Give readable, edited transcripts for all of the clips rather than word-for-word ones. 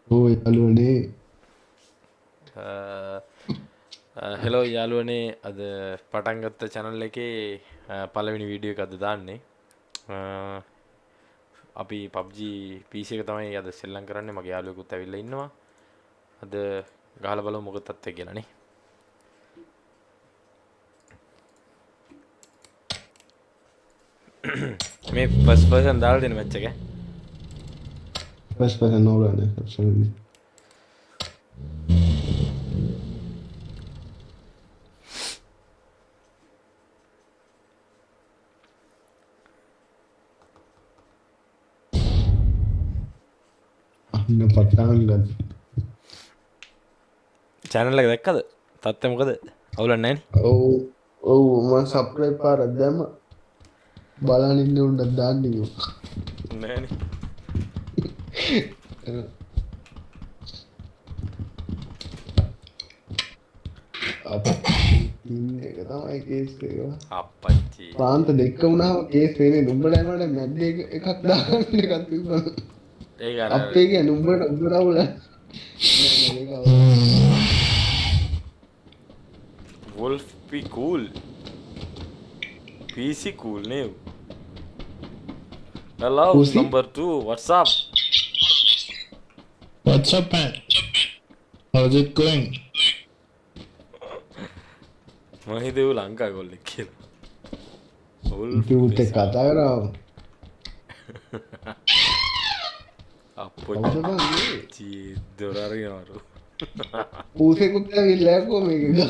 ඕ යාළුවනේ හෙලෝ යාළුවනේ අද පටන්ගත්ත චැනල් එකේ පළවෙනි වීඩියෝ එක අද දාන්නේ. අපි PUBG PC එක තමයි අද සෙල්ලම් කරන්නේ. මගේ යාළුවෙකුත් ඇවිල්ලා ඉන්නවා. අද ගහලා බලමු මොකද තත්ත්වය කියලා නේ. මේ ෆස්ට් පර්සන් දාලා දෙන මැච් එක. first person no run absolutely අන්න පටන් ගන්න channel එක දැක්කද? තත්ත්වය මොකද? අවුලක් නැහැ නේ. ඔව් ඔව් මම subscribe පාරක් දැම්ම බලන් ඉන්න උන්ට දාන්න කිව්වා නැහැ නේ. ඉන්න එක තමයි කේස් එක අප්පච්චි. ප්‍රාන්ත දෙක වුණාම කේස් වෙන්නේ නුඹට යනකොට මැද්ද එකක් දාගන්න එකක් තිබ්බා ඒක අර අපේ කිය නුඹට උඹරවුල Wolf be cool. PC cool new. Hello, Who's he? number 2. What's up? What's up, man? How's it going? මහිදේව Lanka ගොල්ලෙක් කියලා. උත් එක්ක කතා කරා අප්පච්චි දොරරියවරු. ඌසෙකුත් ඇවිල්ලා යකෝ මේක ගන්න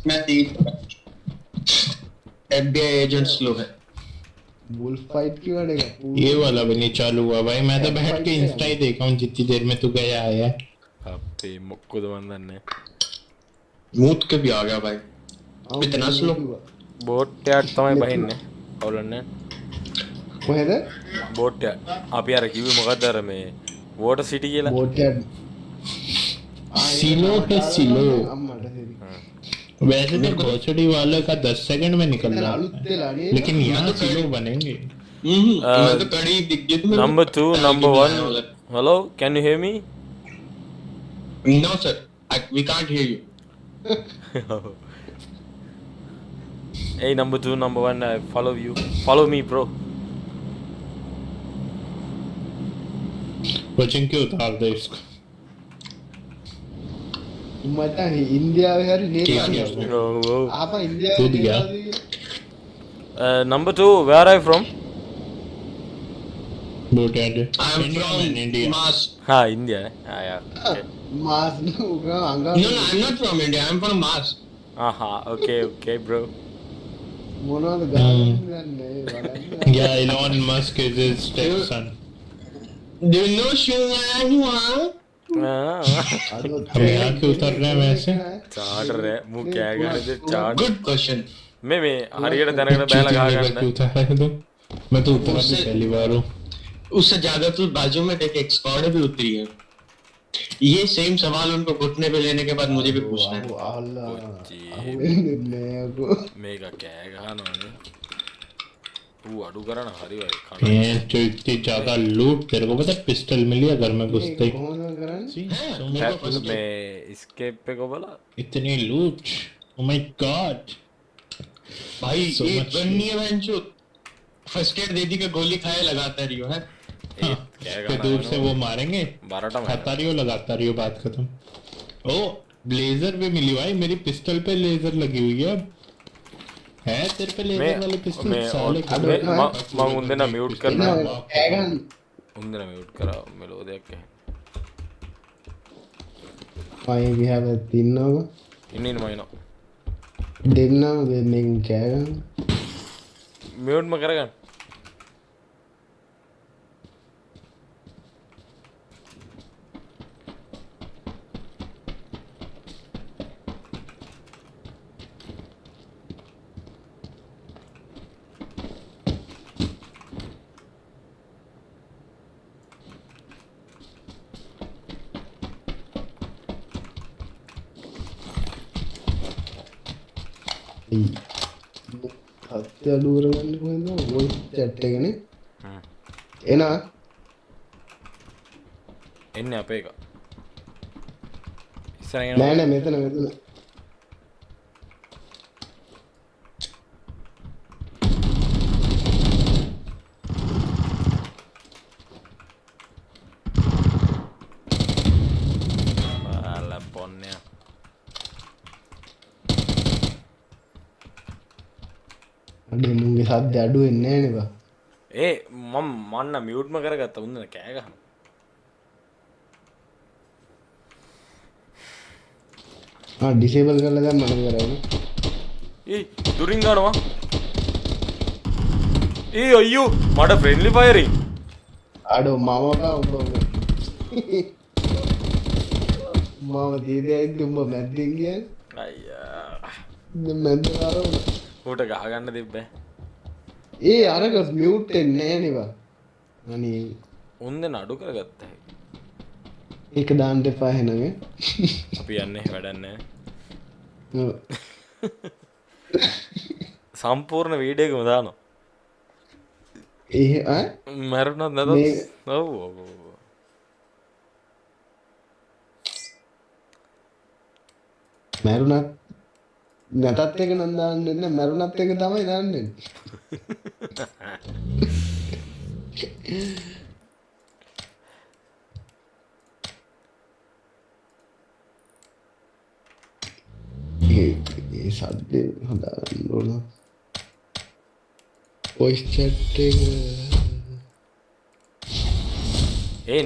मैं तीन FBI एजेंट स्लो है वुल्फ फाइट की वाले ये वाला भी नहीं चालू हुआ भाई मैं तो बैठ के इंस्टा ही देखा हूँ जितनी देर में तू गया आया අපේ මොක්කොද මන් දන්නේ. मूत के भी आ गया भाई इतना स्लो බෝට් එකක් තමයි බහින්නේ. අවුලක් නැහැ. කොහෙද බෝට් එක. අපි අර කිව්වේ මොකද්ද අර මේ වෝටර් සිටි කියලා. बोट यार सिलो है सिलो අම්මට සරි वैसे तो घोसड़ी वाले का 10 सेकंड में निकल रहा අලුත් है වෙලා නේද लेकिन यहाँ सिलो बनेंगे मैं तो कड़ी दिख गई Number 2, number 1. Hello, can you hear me? No sir we can't hear you Hey, number 2, number 1, I follow you. Follow me, bro. Coaching क्यों उतार दे इसको මට ඉන්දියාවේ හරි क्या නේද किया उसने Oh, oh. ආපා ඉන්දියාවේ කූද ගියා? Number 2, where are you from? Boat यार I am from India Mars. Ah, India. Ah, yeah. Okay. මාස් නුගා අංගා No, I'm not from India. I'm from Mars. Aha, okay, okay, bro. මොනවද ගන්නේ බලන්න yeah Elon Musk is his stepson Do you know Shunghua? Ah, हम यहाँ क्यों उतर रहे हैं वैसे charter है. मुँह क्या है गाने charter. Good question. मैं हरियर දැනගෙන බෑලා ගහ क्यों ගන්න. उतर रहे हो मैं तो उतरा भी उससे- पहली बार हूँ उससे ज्यादा तो बाजू में देख एक स्क्वाड भी उतरी है. ये सेम सवाल उनको घुटने पे लेने के बाद मुझे भी पूछना है. අල්ලා කොච්චි. අහුවෙන්නේ නෑ මේක කෑ ගහනවනේ. ඌ අඩු කරන හරි වයි කන. ये जो इतनी ज्यादा लूट तेरे को पता पिस्टल मिली है घर में घुसते ही කොහොමද කරන්නේ See? So मेरे को first- මේ escape එක බලලා. इतनी लूट oh my god भाई So एक much गन नहीं है बहन जो फर्स्ट एड दे दी का गोली खाए लगाता रही हो है. ඒ කෑ फिर दूर से ගහනවා. वो मारेंगे बारहटा खाता रही हो लगाता रही हो बात खत्म ओ ब्लेजर भी मिली भाई मेरी पिस्टल पे लेजर लगी हुई है अब है तेरे पे लेजर वाली पिस्टल साले का මම උන්දෙන මියුට් කරනවා. කෑ ගන්න උන්දෙන මියුට් කරා මෙලෝඩියක් එක. පයි විහාරත් ඉන්නවා ඉන්න මයිනෝ. දෙන්නම දෙන්නෙන් කෑ ගන්න මියුට්ම කරගන්න. හත්ය අඩුවරගන්න කොහෙන්ද වොයිස් චැට් එකනේ එනවා එන්නේ අපේ එක. ඉස්සරහින් නෑ නෑ මෙතන බාලා පොන්නේ. අඩේ මුන්ගේ සද්ද අඩු වෙන්නේ නෑ නේ බා. මන්න මියුට්ම කරගත්ත උන්න කෑ ගහන. ඩිසේබල් කරලා දැන් මම කරන්නේ. දුරින් ගන්නවා. අයියෝ මට ෆ්‍රෙන්ඩ්ලි ෆයරින්. අඩෝ මම කා උඹ මම දීදෙක් දුඹ මැද්දෙන් ගියා. අයියා. දැන් මැද්ද ආරවුන. ඌට ගහගන්න තිබ්බේ. අරක මියුට් වෙන්නේ නෑ නේ බා. අනේ උන් දෙන අඩු කරගත්තා. ඒක දාන්න එපා එහෙනම්. අපි යන්නේ වැඩක් නැහැ. ඔව්. සම්පූර්ණ වීඩියෝ එකම දානවා. මැරුණත් නැතත් ඔව් ඔව් මැරුණත් නැතත් එක නම් දාන්නේ නැහැ මැරුණත් එක තමයි දාන්නේ. ඒ සද්දේ හදාගන්න ඕන. voice chat එක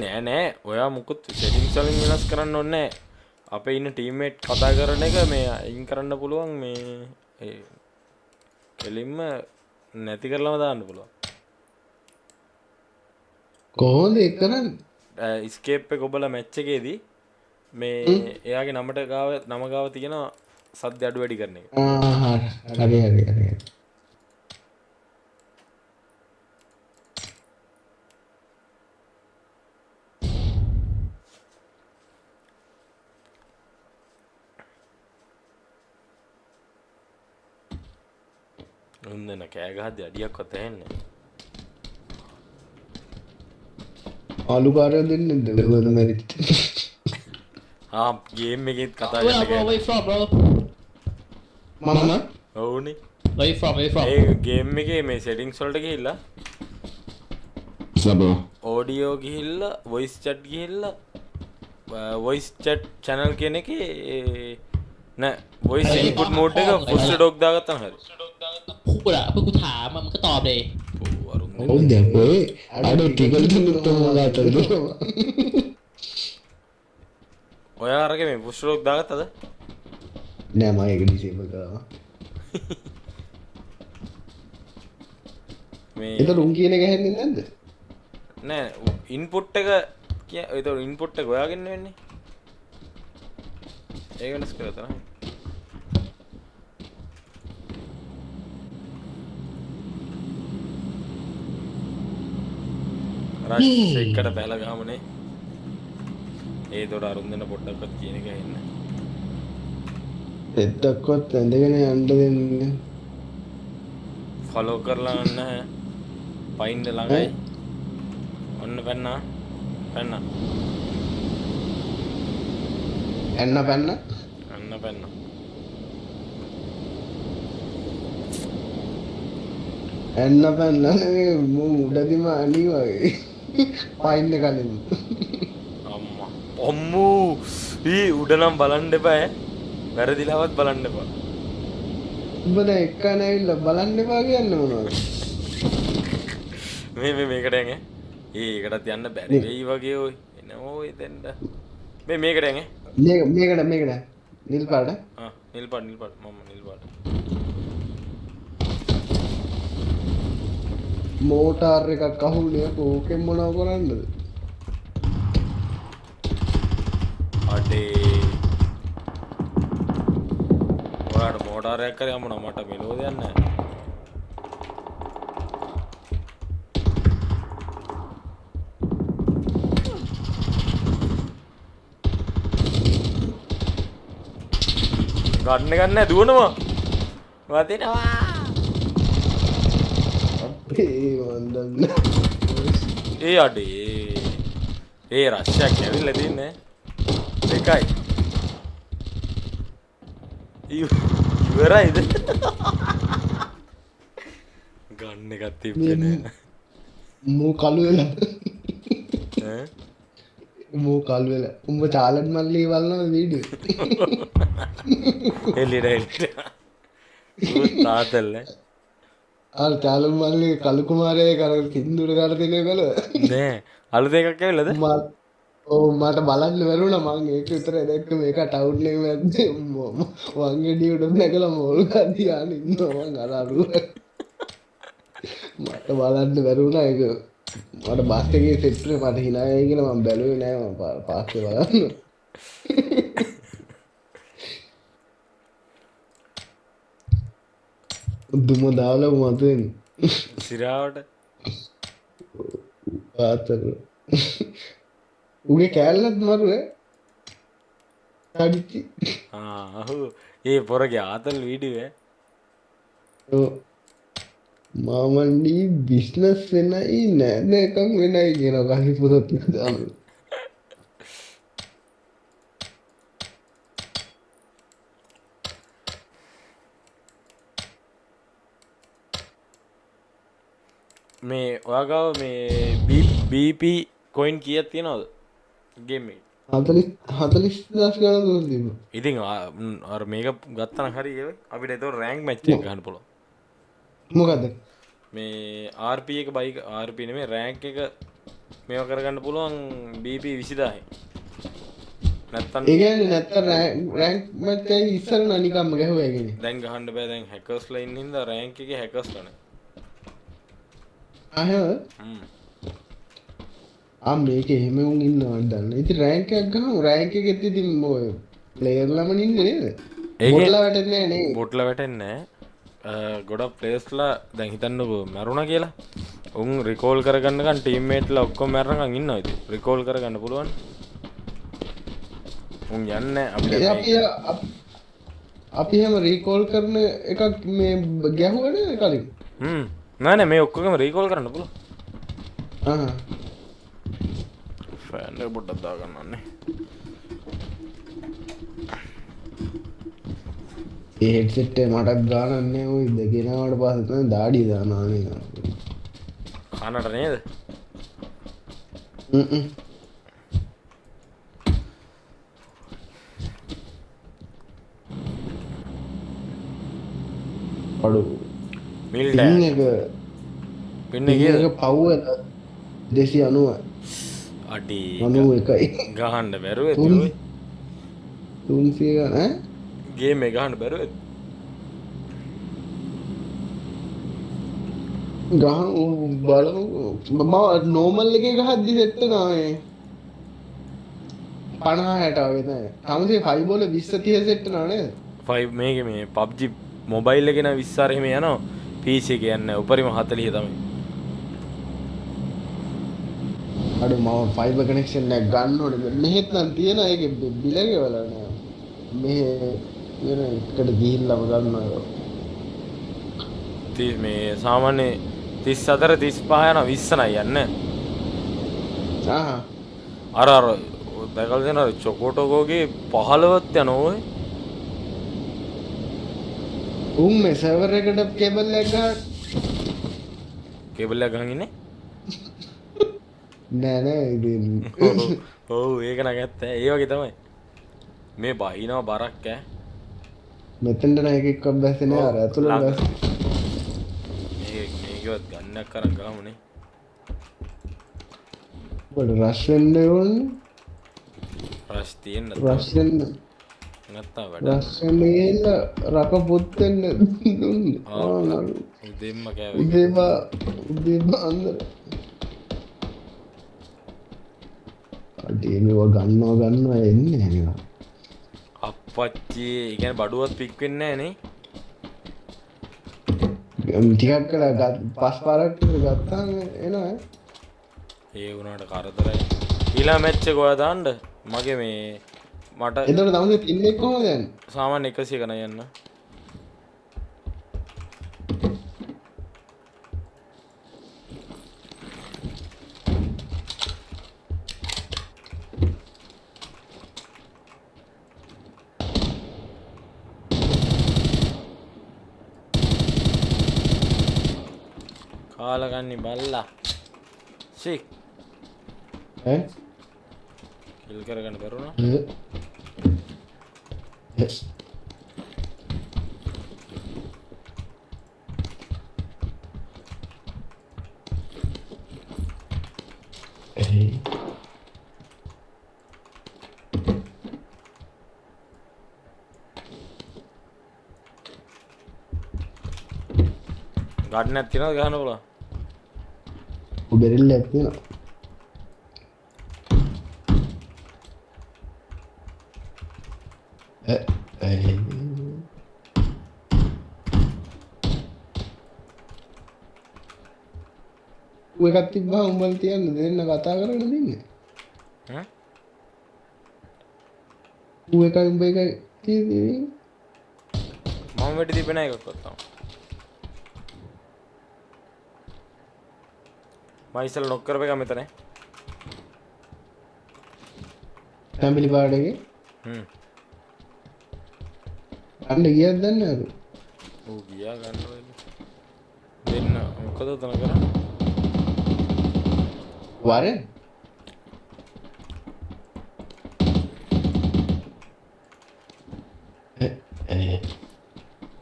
නෑ ඔයා මුකුත් සෙටින්ග්ස් වලින් වෙනස් කරන්න ඕනේ නෑ. අපේ ඉන්න ටීම්මේට් කතා කරන එක මේ අයින් කරන්න පුළුවන් මේ කෙලින්ම නැති කරලාම දාන්න පුළුවන්. කොහොමද ඒක කරන්නේ? ස්කේප් එක ඔබලා මැච් එකේදී මේ එයාගේ නම ගාව තියෙන සද්ද අඩු වැඩි කරන එක. හරි. උන්දන කෑ ගහද්දි අඩියක්වත් ඇහෙන්නේ ආලු කාරය දෙන්නේ දෙලවද මැරිච්ච. ගේම් එකෙත් කතා Where කරන්න you from, bro? මම ඔවුනේ Where you from? A game එකේ මේ සෙටින්ග්ස් වලට ගිහිල්ලා ඕඩියෝ ගිහිල්ලා වොයිස් චැට් ගිහිල්ලා වොයිස් චැට් channel කියන එකේ නෑ වොයිස් ඉන්පුට් මෝඩ් එක පුෂ් ඩොග් දාගත්තාම හරි. พูดอะเพื่อกูถามอะมันก็ตอบเลย ඔව් දැන් ඔය අඩෝ ටිකල් දුන්නට මොකද ඔයා අරගෙන මේ පුෂ් ඩොග් දාගත්තද? නෑ මම ඒක ඩිසේබල් කරා. මේ ඒක රුම් කියන එක ඇහෙන්නේ නැද්ද? නෑ ඉන්පුට් එක ඒක ඉන්පුට් එක ඔයාගෙන වෙන්නේ. ඒක වෙනස් කරලා තමයි. රෂ් එකට බැල ගාමනේ. ඒ දොර අරුන් දෙන පොඩ්ඩක්වත් කියන එක එන්න. එද්දක්වත් ඇඳගෙන යන්න දෙන්නේ. ෆලෝ කරලා නැහැ. පයින්ද ළඟයි. ඔන්න පැන්නා. එන්න පැන්න නෙවෙයි මම උඩදිම අනී වගේ පයින්න කලින් අම්මෝ උඩ නම් බලන්න එපා වැරදිලාවත් බලන්න එපා. උඹ දැන් එක්කන ඇවිල්ලා බලන්න එපා කියන්නේ මොනවද? මේකට යන්නේ. ඒකටත් යන්න බැරි වෙයි වගේ ඔය. එනෝ එතෙන්ද. මේකට යන්නේ. මේකට නිල් පාට. නිල් පාට මම නිල් පාට. මෝටාර් එකක් අහුනේ ඕකෙන් මොනව කරන්නද? අඩේ. ඔයාට මෝටාරයක් කරේ අම්මනා මට මෙලෝ දෙයක් නැහැ. ගන්න දුවනවා. වදිනවා. ඒ වන්දන්න. ඒ අඩේ ඒ රශ්යක් ඇවිල්ලා තින්නේ දෙකයි ඉවරයිද ගන්න එකත් තිබ්බේ නෑ මූ කළු වෙලා ඈ මූ කළු වෙලා උඹ චාලන් මල්ලී බලන වීඩියෝ එලිට තාතල්ල අර චාලන් මල්ලී කළු කුමාරය කර සින්දුර කර තිනේ කළ නෑ අලු දෙකක් ඇවිල්ලාද මට බලන්න වැරුණ මං ඒක විතර දැක්ක මේක ටවුන් එක මැද්දේ වංගෙඩිය උඩ නැගලා මෝල් ගාදියාන ඉන්නවා මං අර අරුව මට බලන්න වැරුණා ඒක මට බස් එකේ සෙට් එක මට hina වෙයි කියලා මම බැලුවේ නෑ මම පාස්සේ බලන්න දුම දාලා මතෙන් සිරාවට ආතර උගේ කෑල්ලත් මරුවේ කඩිච්චි අහු ඒ පොරගේ ආතල් වීඩියෝ මාමන්ඩී බිස්නස් වෙනයි නෑද එකක් වෙනයි කියන කහි පුදත් දාම මේ ඔයාගාව මේ BP කොයින් කියත් තියෙනවද ගේම 40 දස් ගාන දුර තිබ්බ ඉතින් අර මේක ගත්තන හරි ඒ අපිට එතකොට රෑන්ක් මැච් එක ගන්න පුළුවන් මොකද මේ RP එක බයික් RP නෙමෙයි රෑන්ක් එක මේව කරගන්න පුළුවන් BP 20000 නැත්තම් ඒ කියන්නේ නැත්තම් රෑන්ක් මැච් එක ඉස්සර නිකම්ම ගැහුවා කියන්නේ දැන් ගහන්න බෑ දැන් හැකර්ස්ලා ඉන්න හින්දා රෑන්ක් එකේ හැකර්ස්ලා නැහැ මේක එහෙම උන් ඉන්නවද දන්න ඉතින් රෑන්ක් එකක් ගහමු රෑන්ක් එකෙත් ඉතින් ඔය ප්ලේයර් ළමන ඉන්නේ නේද බොට්ලා වැටෙන්නේ නැහැ නේ බොට්ලා වැටෙන්නේ නැහැ ගොඩක් ප්ලේයර්ස්ලා දැන් හිතන්නකෝ මැරුණා කියලා උන් රිකෝල් කරගන්නකන් ටීම්මේට්ලා ඔක්කොම මැරනකන් ඉන්නවා ඉතින් රිකෝල් කරගන්න පුළුවන් උන් යන්නේ අපි හැම රීකෝල් කරන එකක් මේ ගැහුවනේ කලින් නෑ නෑ මේ ඔක්කොගම රීකෝල් කරන්න පුළුවන් ෆෑන් එක පොඩ්ඩක් දාගන්නන්නේ ඒ හෙඩ්සෙට් එක මටත් ගානක් නෑ ඔය දෙගෙනාවට පස්සේ තමයි දාඩිය දානානේ කනට නේද අඩු මිල්ට පින්න එක පව්ව 290 අඩි 91යි ගහන්ඩ බැරුව ඇතුයි 300 ඈ ගේ මේ ගහන්ඩ බැරුව ගහන් බලමු මම නෝමල් එකේ ගහද්දි සෙට් නාවේ 50 60 වගේ තමයි. තමසේ 5 බෝල 20 30 සෙට් නා නේද? 5 මේක මේ PUBG මොබයිල් එකේ නම් 20 අර එහෙම යනවා. PC එකේ යන්නේ උපරිම 40 තමයි. අඩු මම ෆයිබර් කනෙක්ෂන් එක ගන්න ඕනේ. මෙහෙත් නම් තියෙන ඒකේ බිල ගෙවලා නෑ. මේ වෙන එකට ගිහිල්ලාම ගන්නවා. මේ සාමාන්‍ය 34 35 යන 20 නයි යන්නේ. අර දැකලා දෙනවා චොකෝටෝකෝගේ 15ත් යනවා ඔය. උන් මේ සර්වර් එකට කේබල් එක ගන්න. කේබල් එක ගහන් ඉන්නේ? නෑ ඉතින්. ඔව් ඒක නගත්ත. ඒ වගේ තමයි. මේ බහිනවා බරක් ඈ. මෙතෙන්ට නෑ එකෙක් බැස්සේ නෑ අර ඇතුළට බැස්සේ. මේකවත් ගන්නක් කරන් ගාමුනේ. බඩ රෂ් වෙන්න ඕනේ. රෂ් තියෙන්න. රෂ් වෙන්න. නැත්තා වැඩ. රෂ් වෙන්න ගිහලා රක පුත් වෙන්න දුන්නේ. උදේම කෑවේ. උදේම අnder. අඩේ මේව ගන්නවා එන්නේ නෑ. අප්පච්චි ඒ කියන්නේ බඩුවත් පික් වෙන්නේ නෑනේ. ටිකක් කළා පස් පාරක් ගත්තාම එනවා. ඒ වුණාට කරදරයි. ඊළඟ මැච් එක ඔයා දාන්න. මගේ මේ මට එතකොට තමයි තින්නේ කොහොමද යන්නේ? සාමාන්‍ය 100 ගණන් යන්න. කාලගන්නි බල්ලා සි ඈ කිල් කරගන්න බැරුණා ගන්න නැතිනවද ගහන්න පුළුවන් බෙරිල්ල ඇත්තින එකත් තිබ්බා උඹල් තියන්න දෙන්න කතා කරන්න දෙන්න ඈ ඌ එකයි උඹ එකයි තියෙන්නේ මම වෙටි තිබෙන එකක් කොත්තම මයිසල් නොක් කරපු එක මෙතන ෆැමිලි පාඩ එකේ අන්න ගියද දන්නේ අර ඌ ගියා ගන්න වෙන්නේ දෙන්න මොකද උතන කරන්නේ වරේ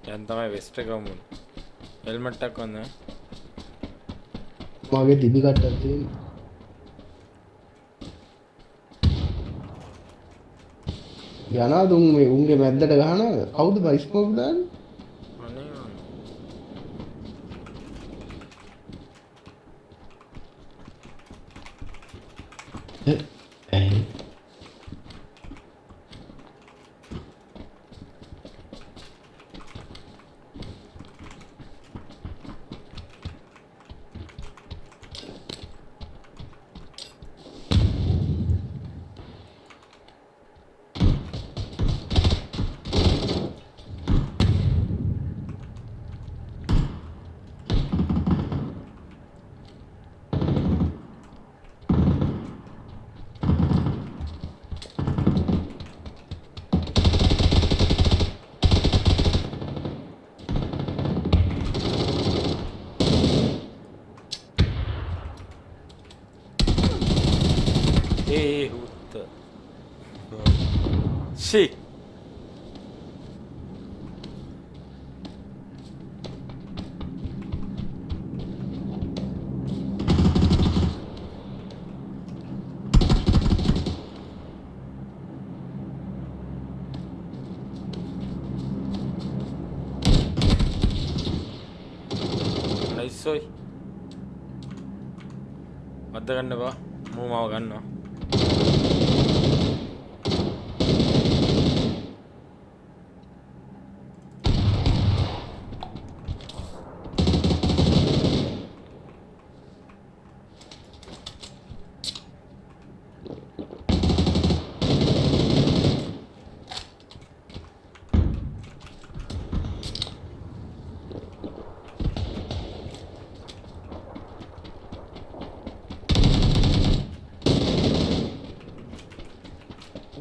දැන් තමයි වෙස්ට් එක ගමු හෙල්මට් එකක් වන්න මගේ දිවි කට්ටක් තියෙන යනවා දුන් මේ උන්ගේ මැද්දට ගහනවා කවුද බයිස්කෝප් දාන්නේ අනේ හුත්ත සි නයිසොයි අද්ද ගන්න බා මූ මාව ගන්නවා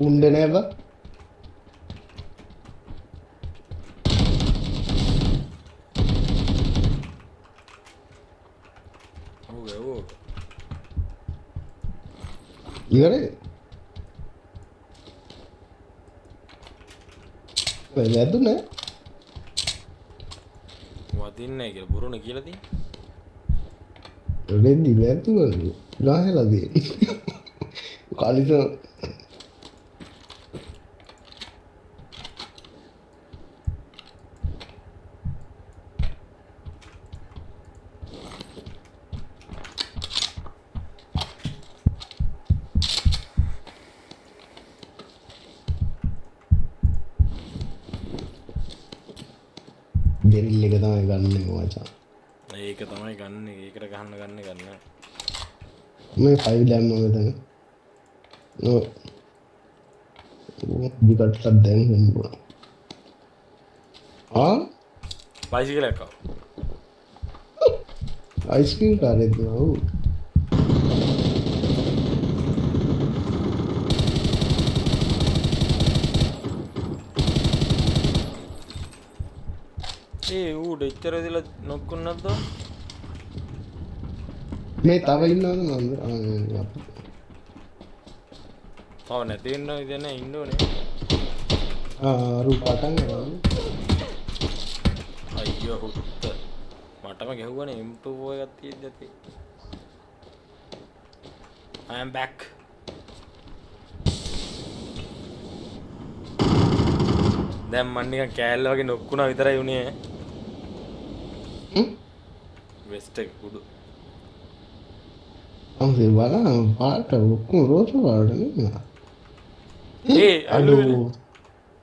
උණ්ඩ නෑබ ඉවරේ වැදුන වදින්නේ කියලා බොරුණ කියලා තියෙන්නේ වෙද්දි වැදුව ගහලාදී කාලිස බෙරිල් එක තමයි ගන්න මචං ඒක තමයි ගන්න ඒකට ගන්න ගන්න මේ ෆයිල් දැම්ම මෙතන නෝ විකට්ටක් දැන් වෙන්න පුළුවන් බයිසිකල් එකක් අයිස්ක්‍රීම් කාරෙත් නෝ ඒ ඌට එච්චර දිලා නොක්කුන්නත්ද මේ තව ඉන්නවද මන්ද තව නැති වෙන්න විදිය නැහැ ඉන්න ඕනේ. අරු පටන් ගන්න අයියෝ හුත්ත මටම ගැහුවනේ M2 එකක් තියෙද්දි ඇති. I am back. දැන් මන් නිකන් කෑල්ල වගේ නොක්කුණා විතරයි උනේ. වෙස්ට් එක කුඩු. අම්සේ බලන්න පාට ඔක්කොම රෝස පාට නේ ඒ අඩෝ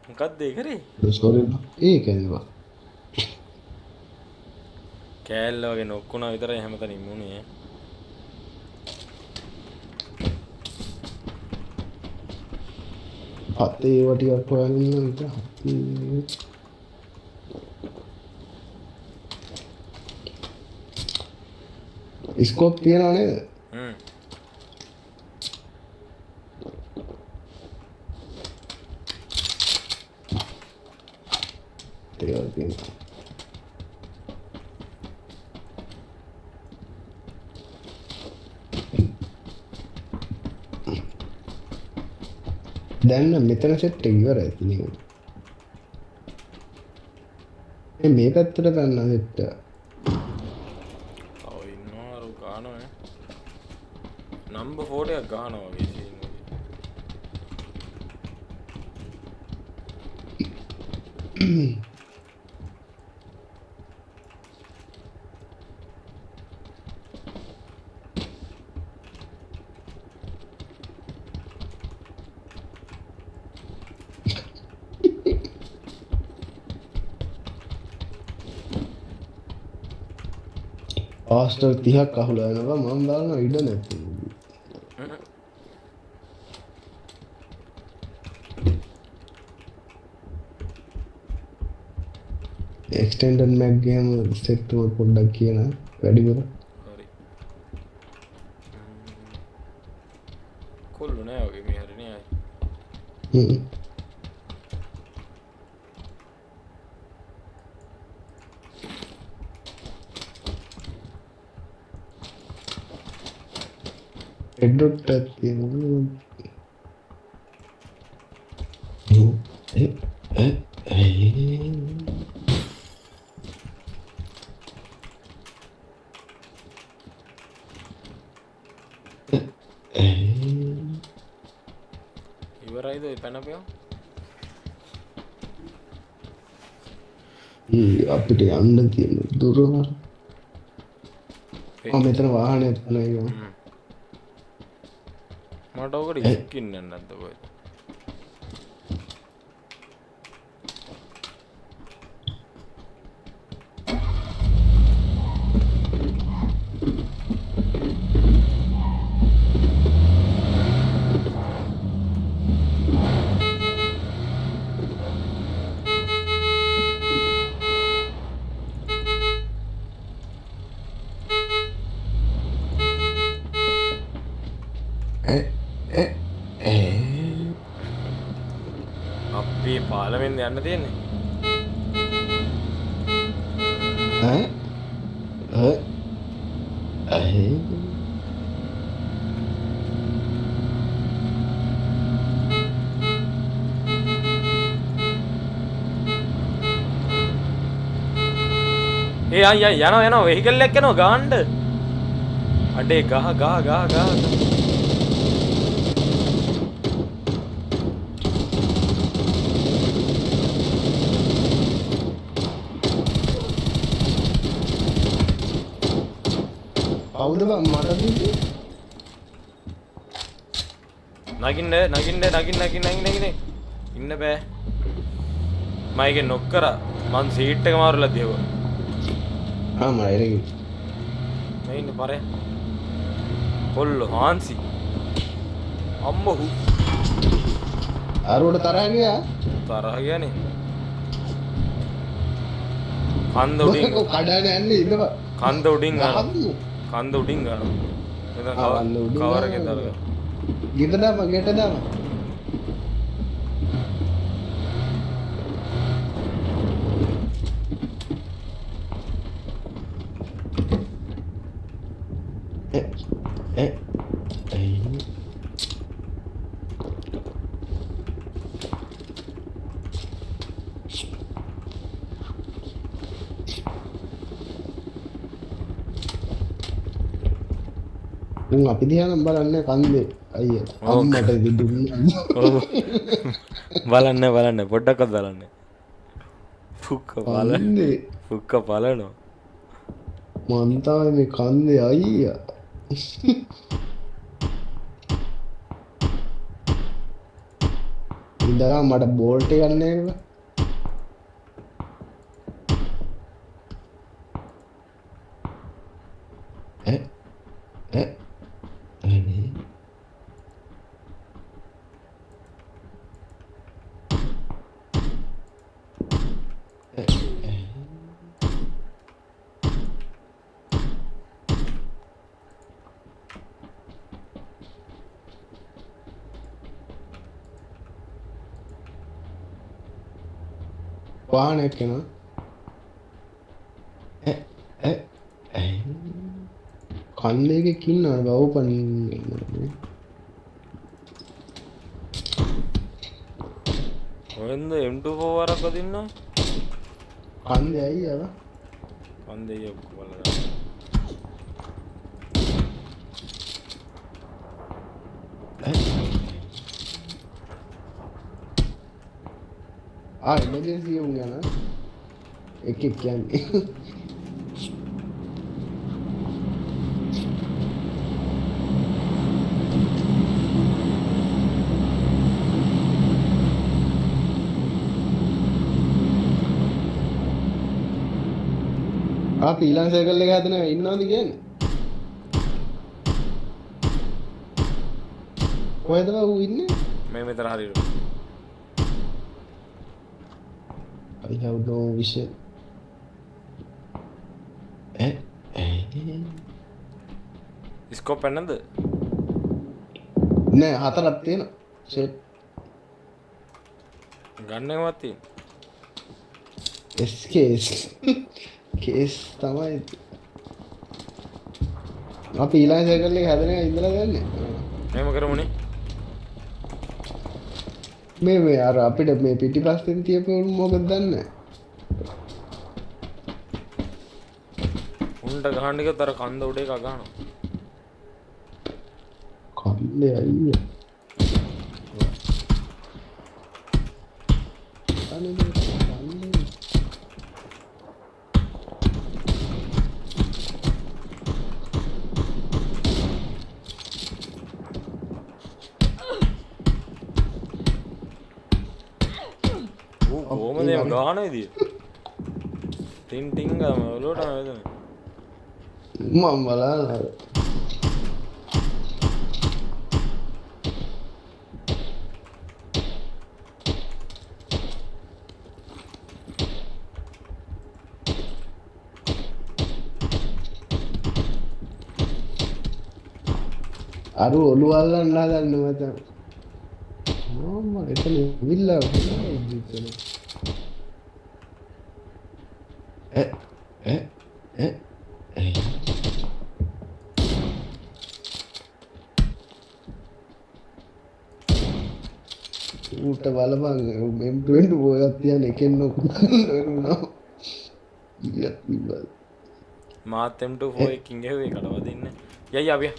මොකක්ද ඒ කරේ? සෝරි ඒකද බා කෑල්ල වගේ නොක්කුණා විතරයි හැමතැනින්ම උනේ. අතේ ඒවා ටිකක් හොයන්න ඉන්න ස්කෝප් තියනවා නේද? ඒවා තියෙනවා. දැන් මෙතන සෙට් එක ඉවරයි ඉතින්. මේ පැත්තට ගන්න සෙට් එක. තව ඉන්නවා අර ගානවා නම්බර් 4 එකක් ගහනවා වගේ සීන් එකේ. පාස්ටර් 30ක් අහුලා යනවා මම දානවා ඉඩ නැති. එක්ස්ටෙන්ඩඩ් මැග් ගේම් සෙට් එක පොඩ්ඩක් කියන වැඩිපුර. හරි. කොල්ල නෑ වගේ මේ හරිනේ ආයි. හෙඩ්ඩොට් එකක් තියෙනවා. ඉවරයිද ඔය පැනපියෝ? අපිට යන්න තියෙන දුර මෙතන වාහනයක් නැහැ. මට ඔකට ඉස්කින්නේ නැද්ද කොහෙද? අපි පාර්ලිමේන්තුවෙන් යන්න තියෙන්නේ. ඒ යනවා වෙහිකල් එකක් යනවා ගාන්න. අඩේ ගහ. කවුද මට දෙන්නේ? නගින්න ඉන්න බෑ. මම ඒක නොක් කරා. මං සීට් එක මාරුලා දියුවා. මම එරේ. මේ ඉන්න පරේ. කොල්ල හාන්සි. අම්මෝ අරුවට තරහ ගියා. තරහ ගියානේ. කන්ද උඩින් කඩාන යන්නේ ඉඳපන්. කන්ද උඩින් ගන්න. මෙතන කවර එකෙන් දාලා. ගෙට දාම. උන් අපි දිහා නම් බලන්නේ කන්දේ අයිය අම්මට ඉතින් දුන්නා ඔව් බලන්න පොඩ්ඩක්වත් බලන්න පුක්ක බලන්න කන්දේ පුක්ක බලනවා මං තමයි මේ කන්දේ අයියා ඉඳලා මට බෝල්ට් එක ගන්න එක අනේ වාහනයක් එනවා කන්දේක ඉන්නවා බවපන් ඔයෙන්ද M24 වරක් අදින්නවා කන්දේ අයියා කන්දේ ඔක්කොම බලලා එමර්ජන්සි උන් යන එක කියන්නේ ඊළඟ සර්කල් එක හදන ඉන්නවද කියන්නේ කොහෙද ඌ ඉන්නේ මේ මෙතන හරියට I have no vision. Scope එන්නද නෑ හතරක් තියෙන සෙට් ගන්න එකවත් තියෙන SKS කේස් තමයි අපි ඊළඟ සර්කල් එක හදන එක ඉඳලා ගන්නේ එහෙම කරමුනේ මේ අර අපිට මේ පිටිපස්සෙන් තියපු මොකද දන්නේ උන්ට ගහන්න ගියොත් අර කන්ද උඩ එක ගහනවා කන්නේ අයියා කොහොමද එහෙම ගහන විදිය ටින් ටින් ගම ඔලුවට වැදෙන මම බලන්න අරු ඔළුව අල්ලන්න හදන්න මචං මම එතන විල්ලා ඌට බලපන් M20 බෝයක් තියන එකෙන් නොකුණා ඊයත් ඉබල් මාත් M24 එකකින් ගෙහුවේ එකට වදින්න යයි ආවිය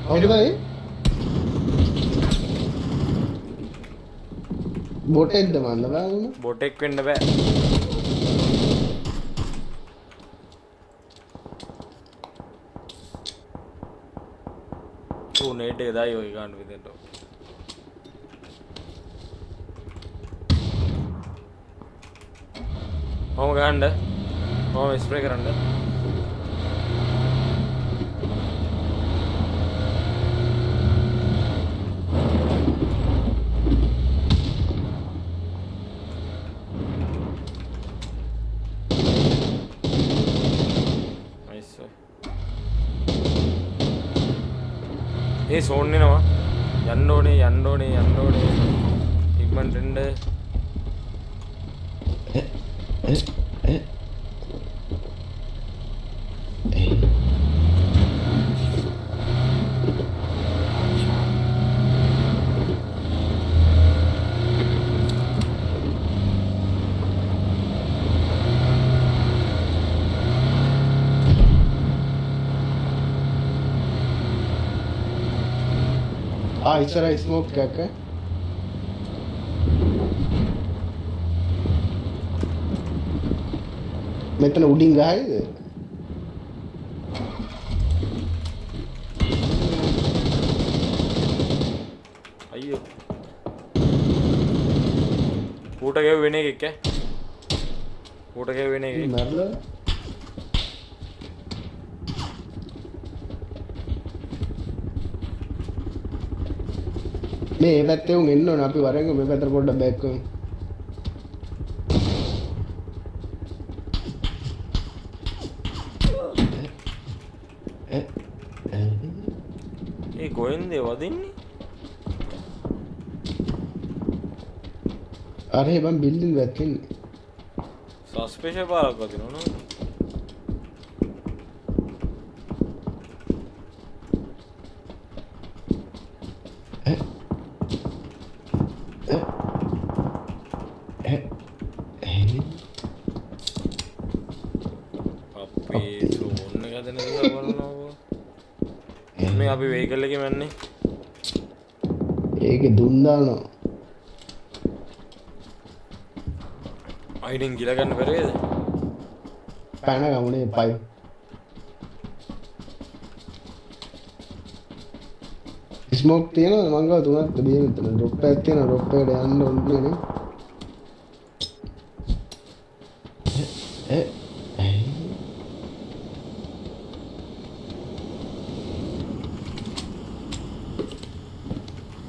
හොඳයි බොටෙක්ද මන්ද බාගුණ බොටෙක් වෙන්න බෑ ඌ නේට් එක දායි ඔය ගන්න විදිහට කොහොම ගන්නද කොහොම ස්ප්‍රේ කරන්නද ඒ සෝන් එනවා යන්න ඕනේ ඉක්මනට එන්න ඉස්සරහ ස්මෝක් එකක් මෙතන උඩින් ගහයිද අයියෝ ඌට ගෙව වෙන එකක් ඈ ඌට ගෙව වෙන එකක් මරලා මේ පැත්තේ උන් එන්න ඕන අපි වරෙන්ග මේ පැත්තට පොඩ්ඩක් බෑක් කරමු ඒ කොහෙන්ද වදින්නේ අරේ බං බිල්ඩින් වැටෙන්නේ සස්පෙෂල් පාරක් වදිනවා නේද අපේ ෆෝන් එක දෙන දා බලනවා මේ අපි වෙහිකල් එකේ මන්නේ ඒකේ දුන් දානවා අයිඩෙන් ගිල ගන්න බැරිද පැන ගමුනේ පයි ස්මෝක් තියෙනවා මං ගාව තුනක් තිබේ මෙතන ඩ්‍රොප් එකක් තියෙනවා ඩ්‍රොප් එකට යන්න ඕනේ නේ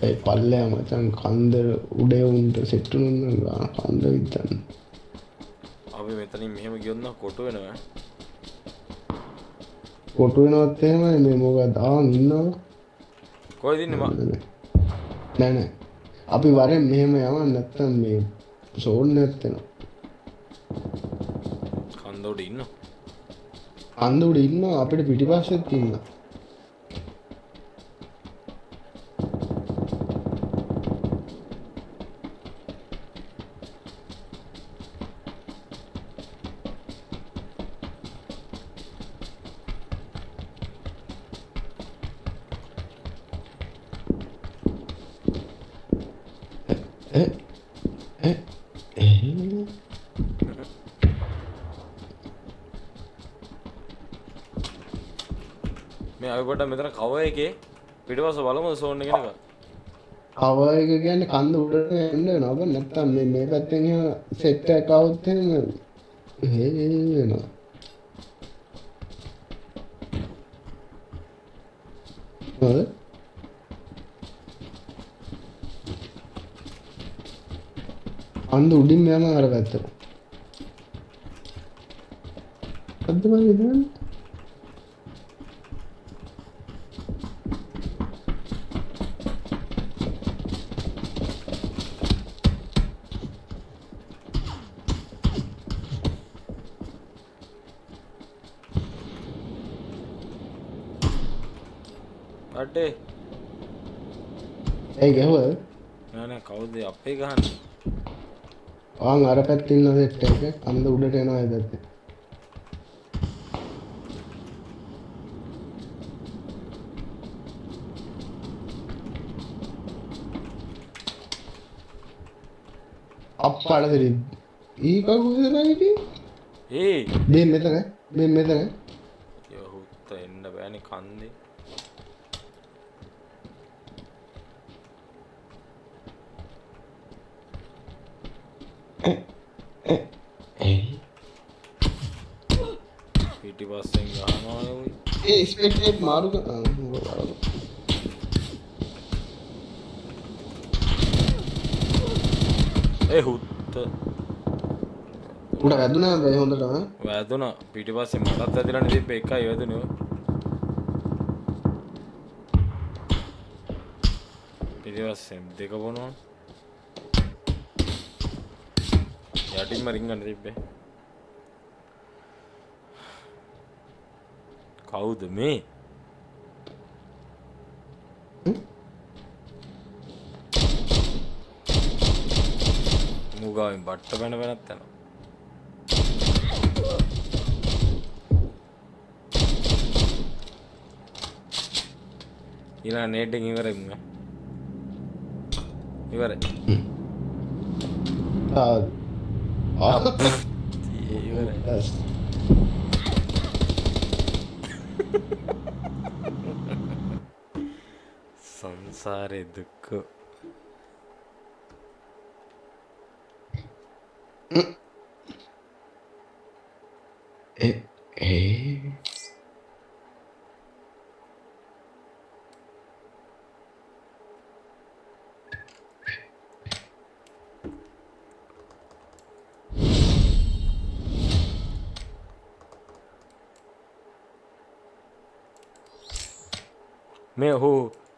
ඒ පල්ලෙයා මචං කන්ද උඩේ උන්ට සෙට් වුණා කන්ද විතර අපි මෙතනින් මෙහෙම ගියොත් නම් කොටු වෙනවා කොටු වෙනවත් එහෙමයි මේ මොකද ආන් ඉන්නවා කොහෙද ඉන්නේ නෑ නෑ අපි වරෙන් මෙහෙම යවන්න නැත්තම් මේ සෝන් නැත්තේනවා කන්ද උඩ ඉන්නවා කන්ද උඩ ඉන්නවා අපිට පිටිපස්සෙත් ඉන්නවා මේ අපි පොඩ්ඩක් මෙතන කවර් එකේ පිටපස්ස බලමු සෝන් එක නේද කවර් එක කියන්නේ කන්ද උඩට යන්න වෙනවා බං නැත්තම් මේ පැත්තෙන් එහෙම සෙට් එකක් આવුත් එහෙම වෙනවා හරි කන්ද උඩින් යනවා අර පැත්තට අද්ද මම ඉතින් අඩේ ඒ ගැහුවද නෑ නෑ කවුද අපේ ගහන්නේ ආන් අර පැත්තේ ඉන්න සෙට් එක කන්ද උඩට එනවා ඒ පැත්තේ අප්පාට දෙරි ඊ කකුද නැගිටි ඒ මේ මෙතන යහුත්ත එන්න බෑනේ කන්දේ පිටිපස්සෙන් ගහනවා ඒ ස්පෙක්ටේට් මාරු ඒ හුත්ත උඩ වැදුනා බෑ හොඳටම වැදුනා පිටිපස්සේ මටත් වැදිලානේ තිබ්බේ එකයි වැදුනේ පිටිපස්සේ දෙක බොනවා යටින්ම රින්ගන්න තිබ්බේ කවුද මේ මුගාවෙන් බට්ට පැන පැනත් යනවා ඊළඟ නේට් එක ඉවරයි මුගා ඉවරයි. ඉවරයි. සංසාරේ දුක්ඛ.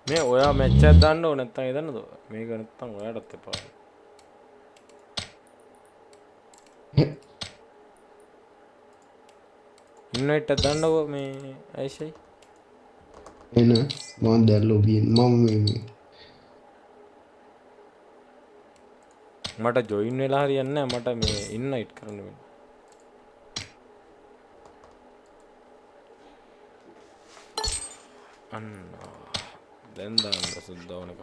මේ ඔයා මැච් එකක් දාන්න ඕන නැත්නම් ඒ දන්නද? මේක නැත්නම් ඔයාටත් එපා. ඉන්වයිට් එකක් දාන්නකෝ මේ අයිෂයි. එන මම දැන් ලොබියෙන් මම මට ජොයින් වෙලා හරියන්නේ නැහැ. මට මේ ඉන්වයිට් කරන්න වෙනවා. අන්න දැන් දාන්න සුද්දවනක.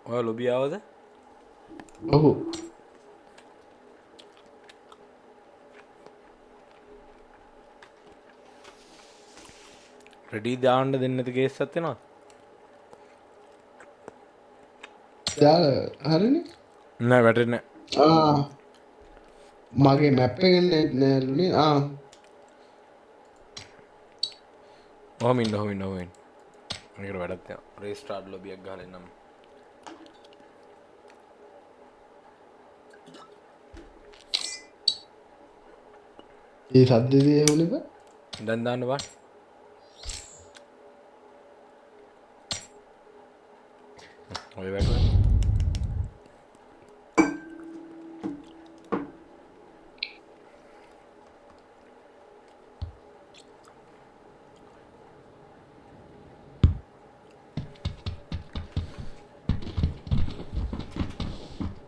ඔය ලොබි ආවද? ඔව්. රෙඩි දාන්න දෙන්න නැති කේස් එකක් වෙනවා. හරිනේ. නෑ වැටෙන්නේ මගේ මැප් එක නෑලුනේ. ඔහොම ඉන්න. මේකට වැඩක් නෑ. රීස්ටාර්ට් ලොබියක් ගහලා එන්නම්. ඒ සද්දේ වුණේ බා. දැන් දාන්න බා. ඔය වැටුනේ.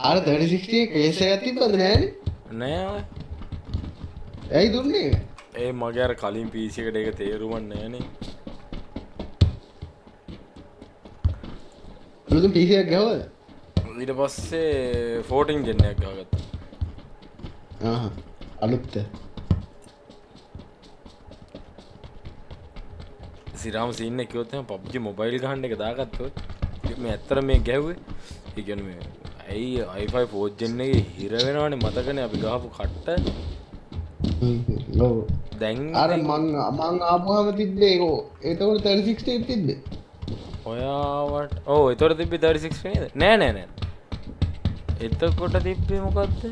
අර 3060 කේස් එකක් තිබ්බද නෑනේ? නෑ ඔය. ඇයි දුන්නේ? ඒ මගේ අර කලින් PC එකට ඒක තේරුමක් නෑනේ. අලුතෙන් PC එකක් ගහවද? ඊට පස්සේ 14 gen එකක් ගහගත්තා. අලුත්ද? සිරාම සීන් එක කිව්වොත් එහෙනම් PUBG මොබයිල් ගහන්න එක දාගත්තොත් මේ ඇත්තට මේ ගැහුවේ. ඒ කියන්නේ මේ ඇයි i5 4th gen එකේ හිර වෙනවනේ මතකනේ අපි ගහපු කට්ට. ඔව්. දැන් අර මං ආපුවාම තිබ්බේ ඒක. ඒතකොට 3060 තිබ්බේ. ඔයාවට ඔව් ඒතකොට තිබ්බේ 3060 නේද? නෑ. එතකොට තිබ්බේ මොකද්ද?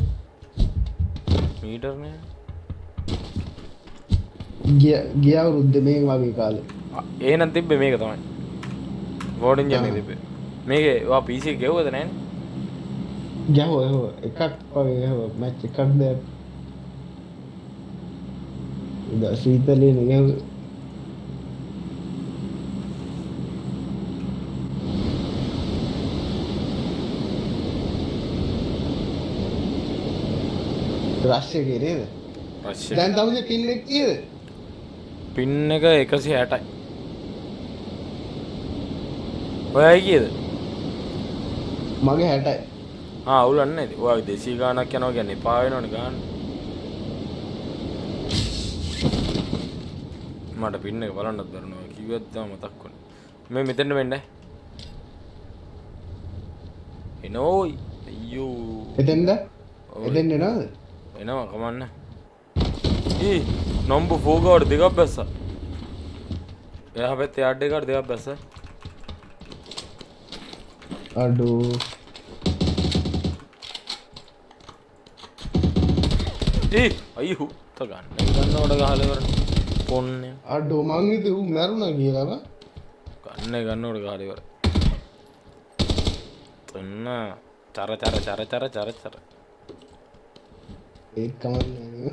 මීටර් නෑ. ගිය අවුරුද්දේ මේ වගේ කාලේ. එහෙනම් තිබ්බේ මේක තමයි. 14 gen එක තිබ්බේ. මේකේ ඔයා PC එක ගෙවුවද නෑනේ? ගැහුවා එකක් වගේ ගැහුවා මැච් එකක් දැන්. ඉතින් සීතලේ නේ රෂ් එකේ නේද? දැන් තමයි පින් එක කීයද? පින් එක 160යි. ඔයයි කීයද? මගේ 60යි. අවුලක් නැහැ. ඔයාගේ 200 ගාණක් යනවා කියන්නේ එපා වෙනවනේ ගාන්න. මට පින් එක බලන්නත් බැරුණා. කිව්වත් තමයි මතක් වුණේ. මේ මෙතෙන්ට වෙන්නේ. එනෝයි. අයියෝ. එතෙන්ද? එතෙන් එනවද? එනවා කමන්න. ඊ නම්බර් 4 ගාවට දෙකක් බැස්සා. එයා පැත්තේ යඩ් එකකට දෙකක් බැස්සා. අඩෝ. අයියෝ තගන්න. ගන්නවට ගහලා ඉවරනේ. පොන්නේ. අඩෝ මං හිතුවේ ඌ මැරුණා කියලා බා. ගන්නවට කාලවර ඔන්න චර ඒත් කමන්නේ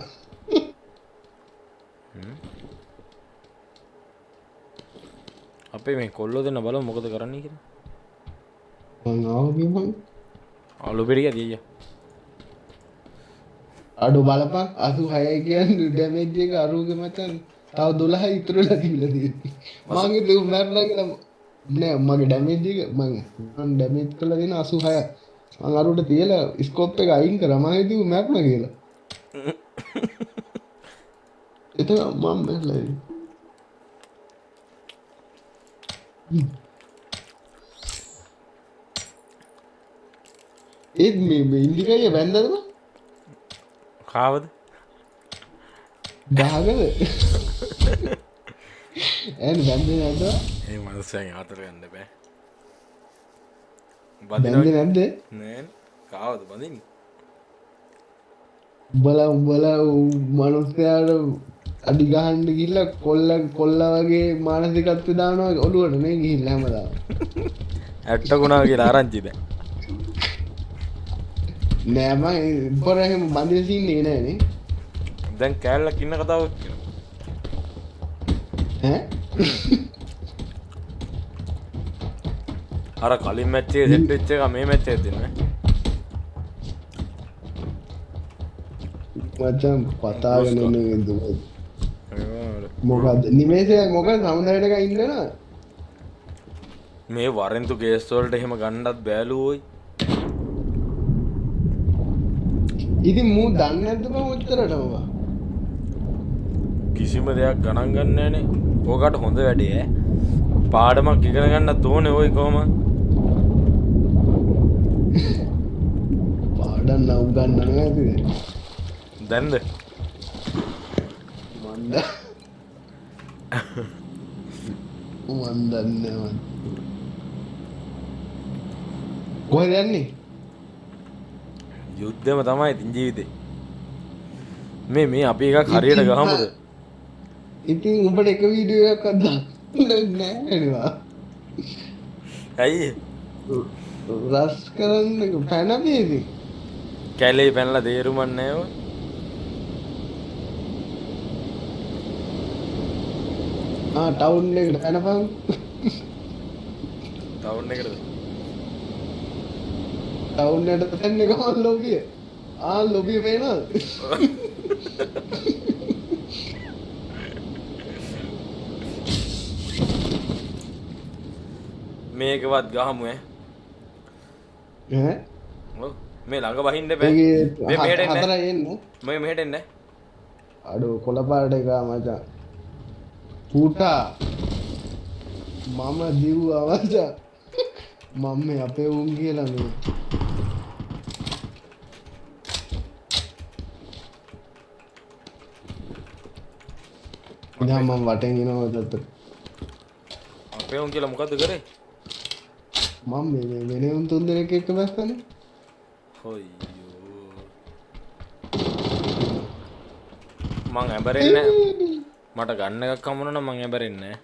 අපේ මේ කොල්ලෝ දෙන්න බලමු මොකද කරන්නේ කියලා මං ආවගේ මං අලු බෙරිය දිය අඩු බලපන් 86 කියන්නේ ඩැමේජ් එක අරුගේ මචං තව 12 ඉතුරුලා තිබිලා තියෙන්නේ මං හිතුව මැරලා කියලා නෑ මගේ ඩැමේජ් එක මං ඩැමේජ් කළා දෙන 86 මං අරුට තියලා ස්කෝප් එක අයින් කරා මං හිතුව මැරලා කියලා එතන මම මැරලා ඒත් මේ ඉන්දිකය වැන්දද කාවද ගහගද ඇන් වැන්ද නැද්ද ඒ මනුස්සයන් ආතර ගන්න බෑ වැන්ද නැද්ද නෑ කාවද බඳින් උඹලා මනුස්සයාට අඩි ගහන්න ගිහිල්ලා කොල්ලා වගේ මානසිකත්වය දානවා ඔළුවට නේ ගිහිල්ලා හැමදාම ඇට්ටකුණා කියලා ආරංචිද නෑ මම පොර එහෙම බඳින සීන් එක නෑනේ දැන් කෑල්ලක් ඉන්න කතාවක් කියනවා ඈ අර කලින් මැච් එකේ සෙට් වෙච්ච එක මේ මැච් එකේ දෙන්නේ මචං පතාගෙන ඉන්නේ දුක මොකද නිමේෂය මොකද සමුදායට එක ඉන්නනා මේ වරෙන්තු ගේස් වලට එහෙම ගන්නත් බෑලුවෝයි ඉතින් මූ දන්නේ නැද්ද බං ඔච්චරටම බං කිසිම දෙයක් ගණන් ගන්න නෑනේ ඕකට හොඳ වැඩේ ඈ පාඩමක් ඉගෙන ගන්නත් ඕනේ ওই කොහම පාඩම් නම් ගන්නව නැතිද දැන්ද මන් දන්නේ මන් කොහෙද යන්නේ යුද්ධෙම තමයි ඉතින් ජීවිතේ මේ අපි එකක් හරියට ගහමුද ඉතින් උඹට එක වීඩියෝ එකක් අද්දා නෑ නවා ඇයි රස් කරන්න පැනපේ ඉතින් කැලේ පැනලා තේරුමක් නෑ ඔය ටවුන් එකට පැනපන් ටවුන් එකටද ටවුන් එකට පැන්නේ කොහොමද ලොබිය ලොබිය පේනවද මේකවත් ගහමු ඈ ඔව් මේ ළඟ වහින්න බෑ මේ මෙහෙට එන්න හතර එන්න මේ මෙහෙට එන්න අඩෝ කොළපාට එක මචං පුටා මම දිව්වා මචං මම මේ අපේ උන් කියලා මේ දැන් මම වටෙන් එනවා තත්ත අපේ උන් කියලා මොකද්ද කරේ මම මේ වෙන උන් තුන් දෙනෙක් එක්ක බැස්සනේ හොයියෝ මං ඇබරෙන්නේ මට ගන්න එකක් හම්බුනා නම් මං ඇබරෙන්නේ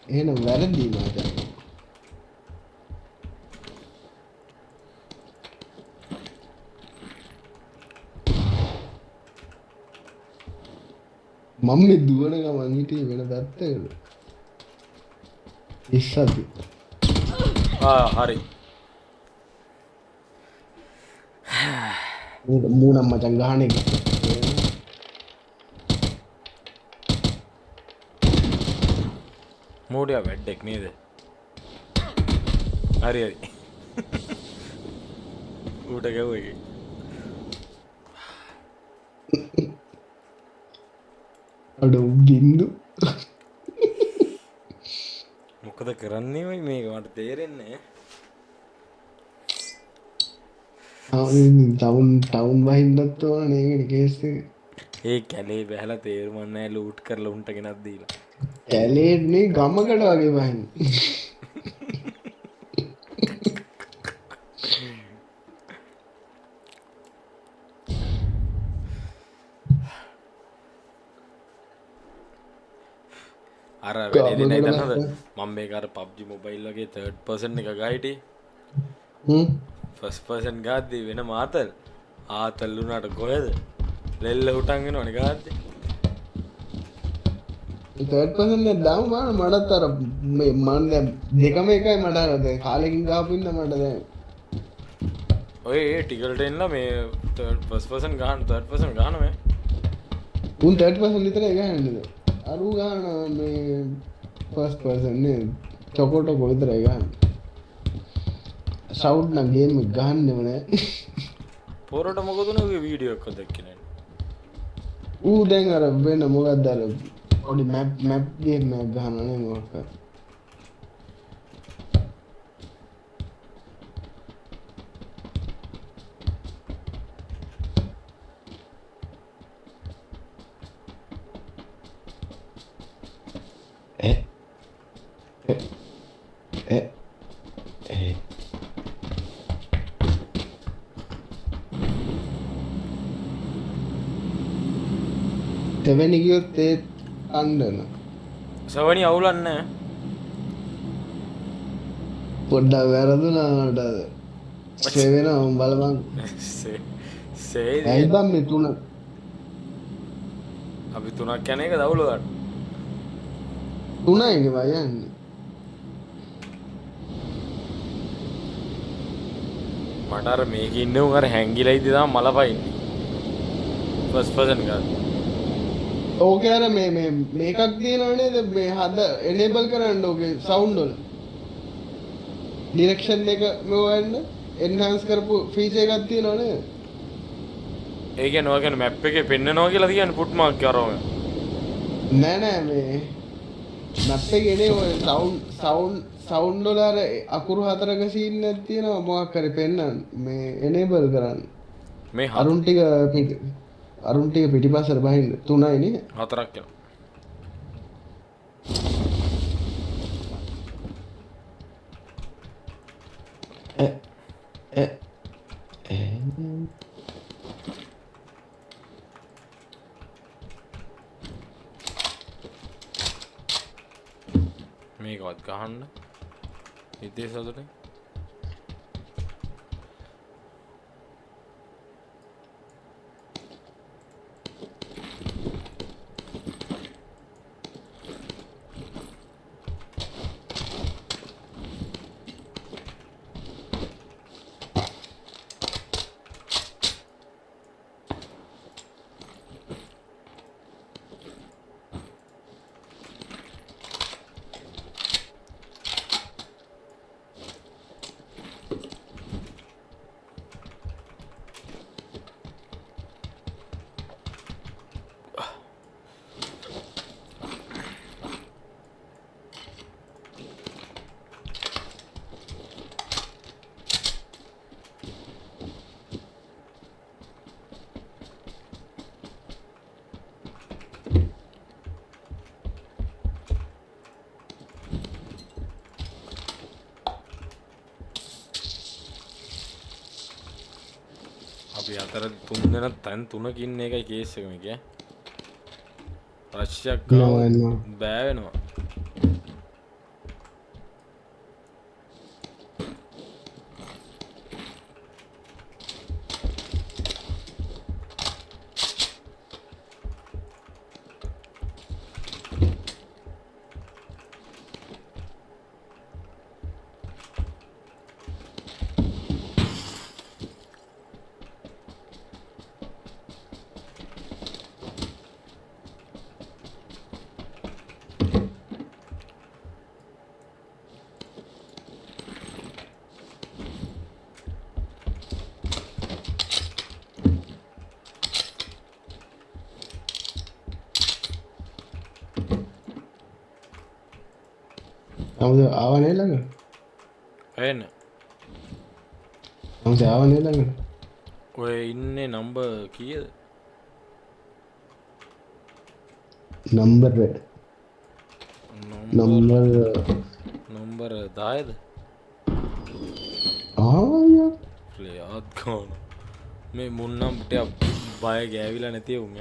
එහෙනම් වැරදි මචං මම මේ දුවන ගමන් හිටියේ වෙන පැත්තකට ඉස්සති හරි මූණම් මචං ගහන එක මෝඩයා වැඩෙක් නේද හරි ඌට ගැව්ව එක අඩෝ බින්දු මොකද කරන්නේ ඔය මේක මට තේරෙන්නේ ටවුන් වහින්නත් ඕන නේද කේස් එක ඒ කැලේ බැහැලා තේරුම් නැහැ ලූට් කරලා උන්ට ගෙනත් දීලා කැලේ නේ ගමකට වගේ වහින්න අර වැඩේ දෙන හිතන්නද මම මේක අර PUBG මොබයිල් වගේ තර්ඩ් පර්සන් එක ගායිටේ ෆස්ට් පර්සන් ගාද්දී වෙන මාතල් ආතල් වුණාට කොහෙද ලෙල්ල හුටන් වෙනවනේ ගාද්දී තර්ඩ් පර්සන් එක දාමු මාන මටත් අර මේ මන් දැන් දෙකම එකයි මට අර දැන් කාලෙකින් ගාපු ඉන්න මට දැන් ඔය ටිකල්ට එන්න මේ ෆස්ට් පර්සන් ගහන්න තර්ඩ් පර්සන් ගහන මේ උන් තර්ඩ් පර්සන් විතරයි ගහන්නේ අරු ගහන මේ ෆස්ට් පර්සන් නේ චොකෝටෝ විතරයි ගහන්නේ සවුන්ඩ් නම් ගේම් එක ගහන්නෙම නෑ පොරට මොකද උනේ වීඩියෝ එකක් දැක්කේ නෑ ඌ දැන් අර වෙන මොකක්ද අර පොඩි මැප් ගේම් එකක් ගහනවා නේ මොකක්ද තෙවෙනි ගියොත් ඒත් අන්ඩන සවනි අවුලන්න පොඩ්ඩක් වැරදුනාට සෙවෙන බලබං ඇයිබම් මේ තුන අපි තුනක් කැන එක දවුලුවට තුනයින වයන්න මටර මේක ඉන්න උර හැංගිලයිද දා මලපයින්න පස් පසන් ගන්න ඕක අර මේකක් තියෙනවනේද මේ හද එනේබල් කරන්න ඕගේ සවුන්්ඩොල ඩිරක්ෂන් එක මෙවන්න එන්හන්ස් කරපු ෆීච එකක් තියෙනවනේ ඒක නොගෙන මැප් එක පෙන්න්න නෝ කියලා තියන්න පුට්මක් කරම නෑනෑ මේ මැප්ප ගෙනේ ඔය සවුන්්ඩොලාර අකුරු හතරක සිීන්න තියෙනවා මොක්කරි පෙන්න්න මේ එනේබල් කරන්න මේ අරුන්ටික පිටිපසර බහින්න තුනයින හතරක් කියන මේකවත් ගහන්න හිතේ සතුට අපි අතර තුන් දෙන තැන් තුනකින්න එකයි කේස් එකම එක රශ්යක් බෑවෙනවා ආවනේ ළඟ එන්න ආවනේ ළඟ ඔය ඉන්නේ නම්බ කීයද නම්බර් නම්බර 10ද යාත් ගාන මේ මුන්නම් බය ගෑවිලා නැති උන්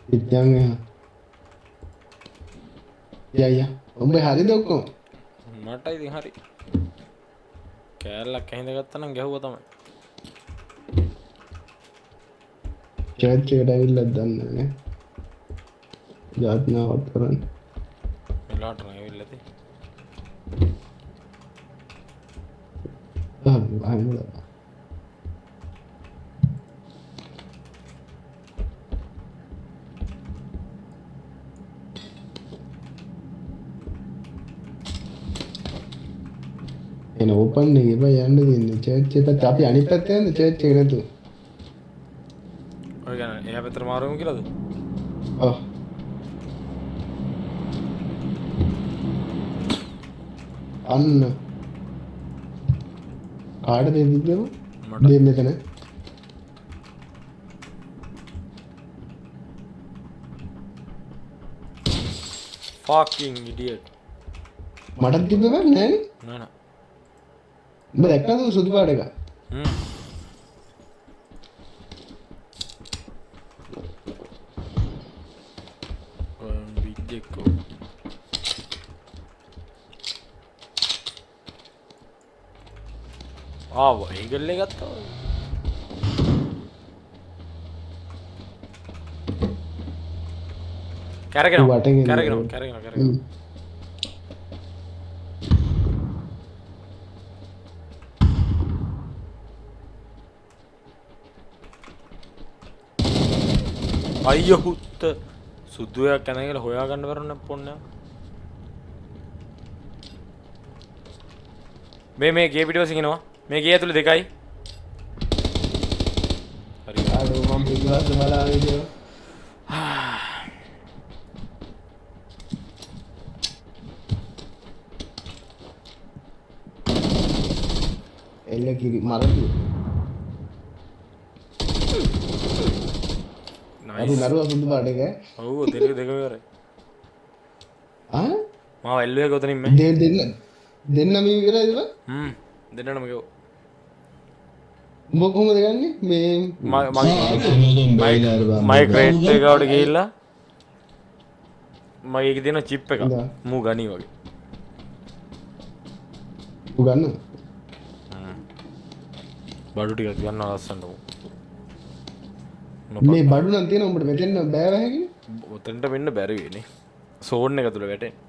ඉතින් ය උඹ හරිද ඔක්කොම මට ඉතින් හරි කෑල්ලක් ඇහිඳ ගත්තනම් ගැහුව තමයි චර්ච් එකට ඇවිල්ලා දන්නේ නැහැ යාඥාවක් කරන්න මෙලාට නැවිල්ලති අහමුලා එන ඕපන් එකේ බය යන්න දෙන්නේ චර්ච් එකට අපි අනිත් පැත්තේ යන්න චර්ච් එක නැතුව ඔය ගැන එයා පැත්තට මාරුවමු කියලාද ඔව් අන්න කාටද දෙන්නම මට. දෙන්න මෙතන fucking idiot මටත් තිබ්බ බෑ නෑනේ නෑ නෑ උඹ දැක්කද සුදු පාට එක විද්‍යකෝ ආව ඒගල්ලේ ගත්තා කැරගෙන වටෙන් කැරගෙන කැරගෙන කැරගෙන අයිය හුත්ත සුද්දුවයක් කැන කියලා හොයාගන්න බැරුණ පොන්නයක් මේ ගේ පිටිපස්සින් එනවා මේ ගේ ඇතුලේ දෙකයි හරි ආඩෝ මම පිටුවස්ස බලාගෙන ඉන්නවා එල්ල කිරි මරතු අරු නරුව සුදු පාට එක ඔව් දෙක ඉවරයි ආ මාව එල්ලුවේ කොතනින් මේ දෙන්න මේ විතරයිද බං දෙන්නම ගියෝ උඹ කොහොමද ගන්නේ මේ මයි ක්‍රේට් එකකට ගිහිල්ලා මගේ එකේ තියෙන චිප් එක හොඳයි. මූ ගනී වගේ උගන්න බඩු ටික ගන්න ලස්සනට මේ බඩු නම් තියෙන උඹට මෙතෙන්න බෑ වැහැගෙන ඔතනට වෙන්න බැරි වෙන්නේ සෝන් එක තුල වැටෙන්නේ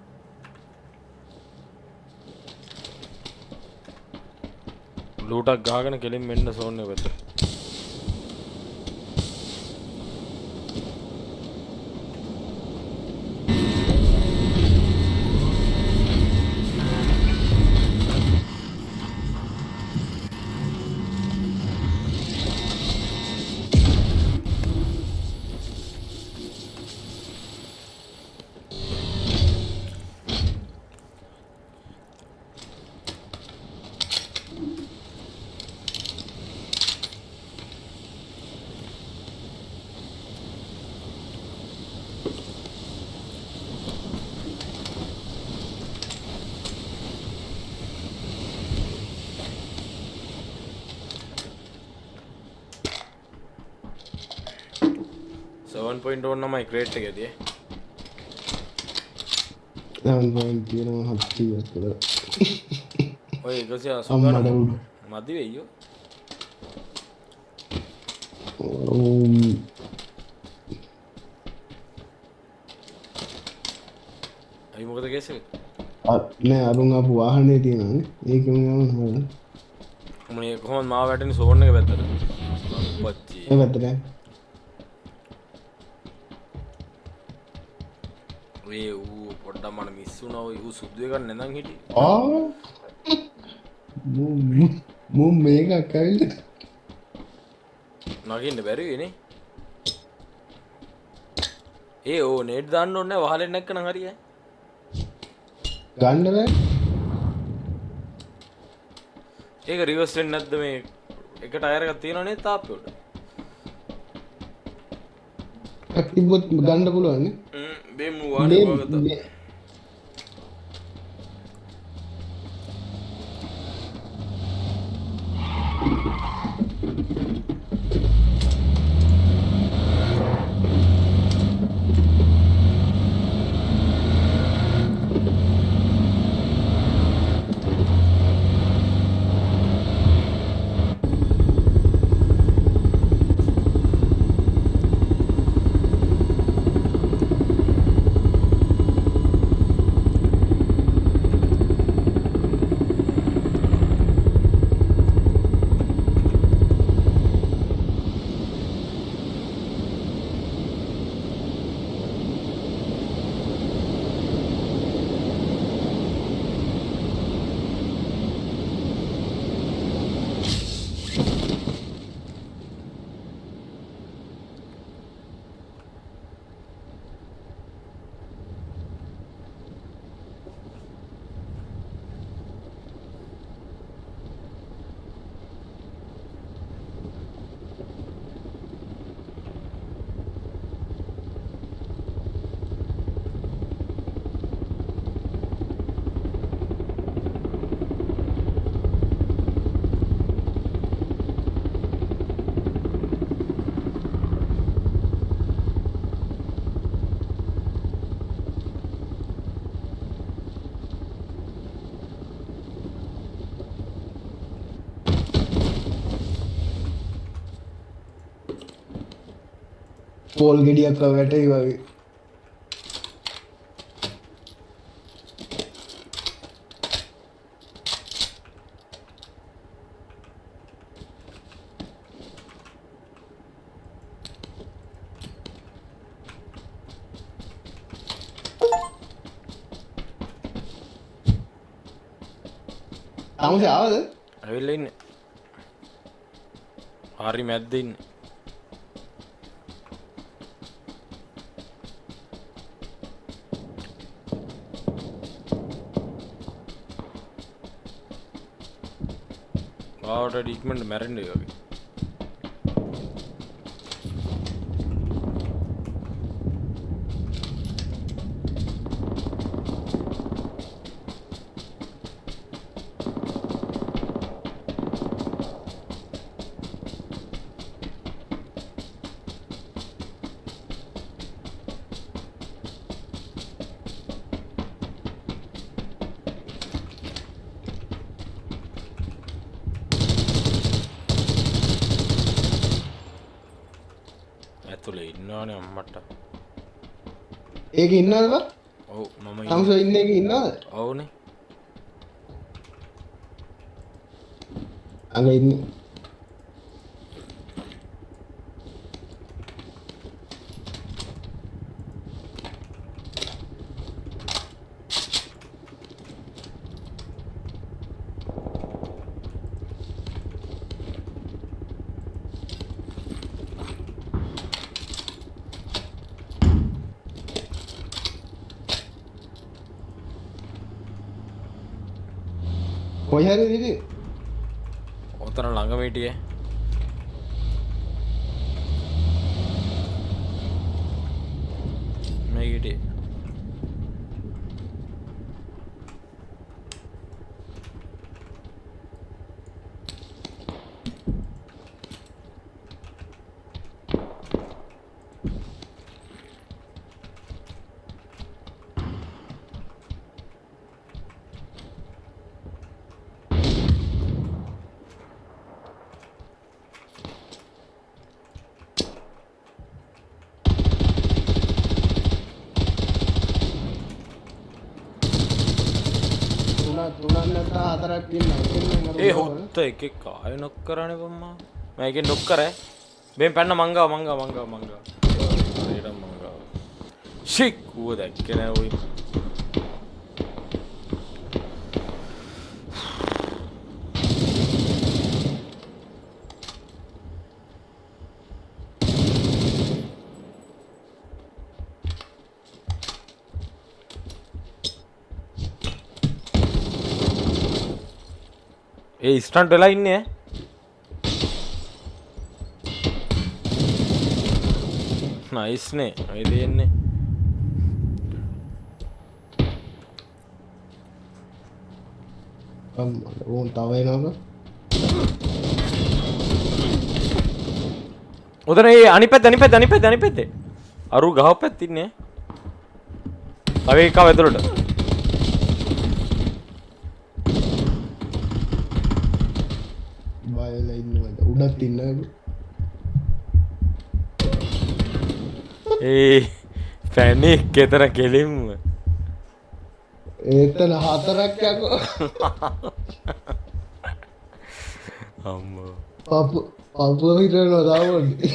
ලූටක් ගහගෙන කෙලින් මෙන්න සෝන් එක පැත්තට point one තමයි ක්‍රේට් එකේදී දැන් වයින් තියෙනවා 70ක් විතර ඔය 180 අම්මඩ ගන්න උඩ මදි වෙයියෝ අයි මොකද කේස් එක නෑ අරුන් ආපු වාහනේ තියෙනවානේ ඒකම යන්න හොයන්න මොනේ කොහොමද මාව වැටෙන්නේ සෝන් එක පැත්තට පච්චි ඒ පැත්තට ඒ ඌ පොඩ්ඩක් මට මිස් වුණා ඔය ඌ සුදු එකක් නැඳන් හිටියේ ආ මු මේක ඇවිල්ලා නගින්න බැරි වෙන්නේ ඒ ඕ නේට් දාන්න ඕනේ වහලෙන් නැක්කනම් හරියයි ගන්න බෑ ඒක රිවර්ස් වෙන්නේ නැද්ද මේ එක ටයර් එකක් තියෙනව නේද තාප්පේ උඩ තිබ්බොත් ගන්න පුළුවන් නේ බෙමු වානේ වගත පෝල් ගෙඩියක් වැටයි වගේ තමසේ ආවද ඇවිල්ලා ඉන්නේ හරි මැද්දේ ඉන්නේ ආවට ඩික්මන්ට් මැරෙන්නේ වගේ ඇතුලේ ඉන්නවනේ අම්මට ඒක ඉන්නවද ඔව් මම තමසේ ඉන්න එක ඉන්නවද ඔව්නේ අඟ ඉන්නේ කොයි හරි ඉතින් ඔතන ළඟම හිටියේ මේ හිටියේ තුනක් නැත්නම් හතරක් ඉන්නවා ඒ හොත්ත එකෙක් ආයෙ නොක් කරානේ බම්මා මම එකෙන් නොක් කරේ මෙන් පැන්න මංගා හරියට මංගා ෂික් ඌව දැක්කේ නෑ ඔයි ඒ ස්ටන්ට් වෙලා ඉන්නේ නයිස් නේ ඔය දෙන්නේ ඕන් තව එනවා උදේ ඒ අනිපැත්ත අරු ගහපැත්ත ඉන්නේ තව එකක් ඇතුළට බයලා ඉන්නවද උඩත් ඉන්නවද ඒ පැනික් ගෙදර කෙලින්ම එතන හතරක් යකෝ අම්මෝ පපුව හිටනවා දාවන්නේ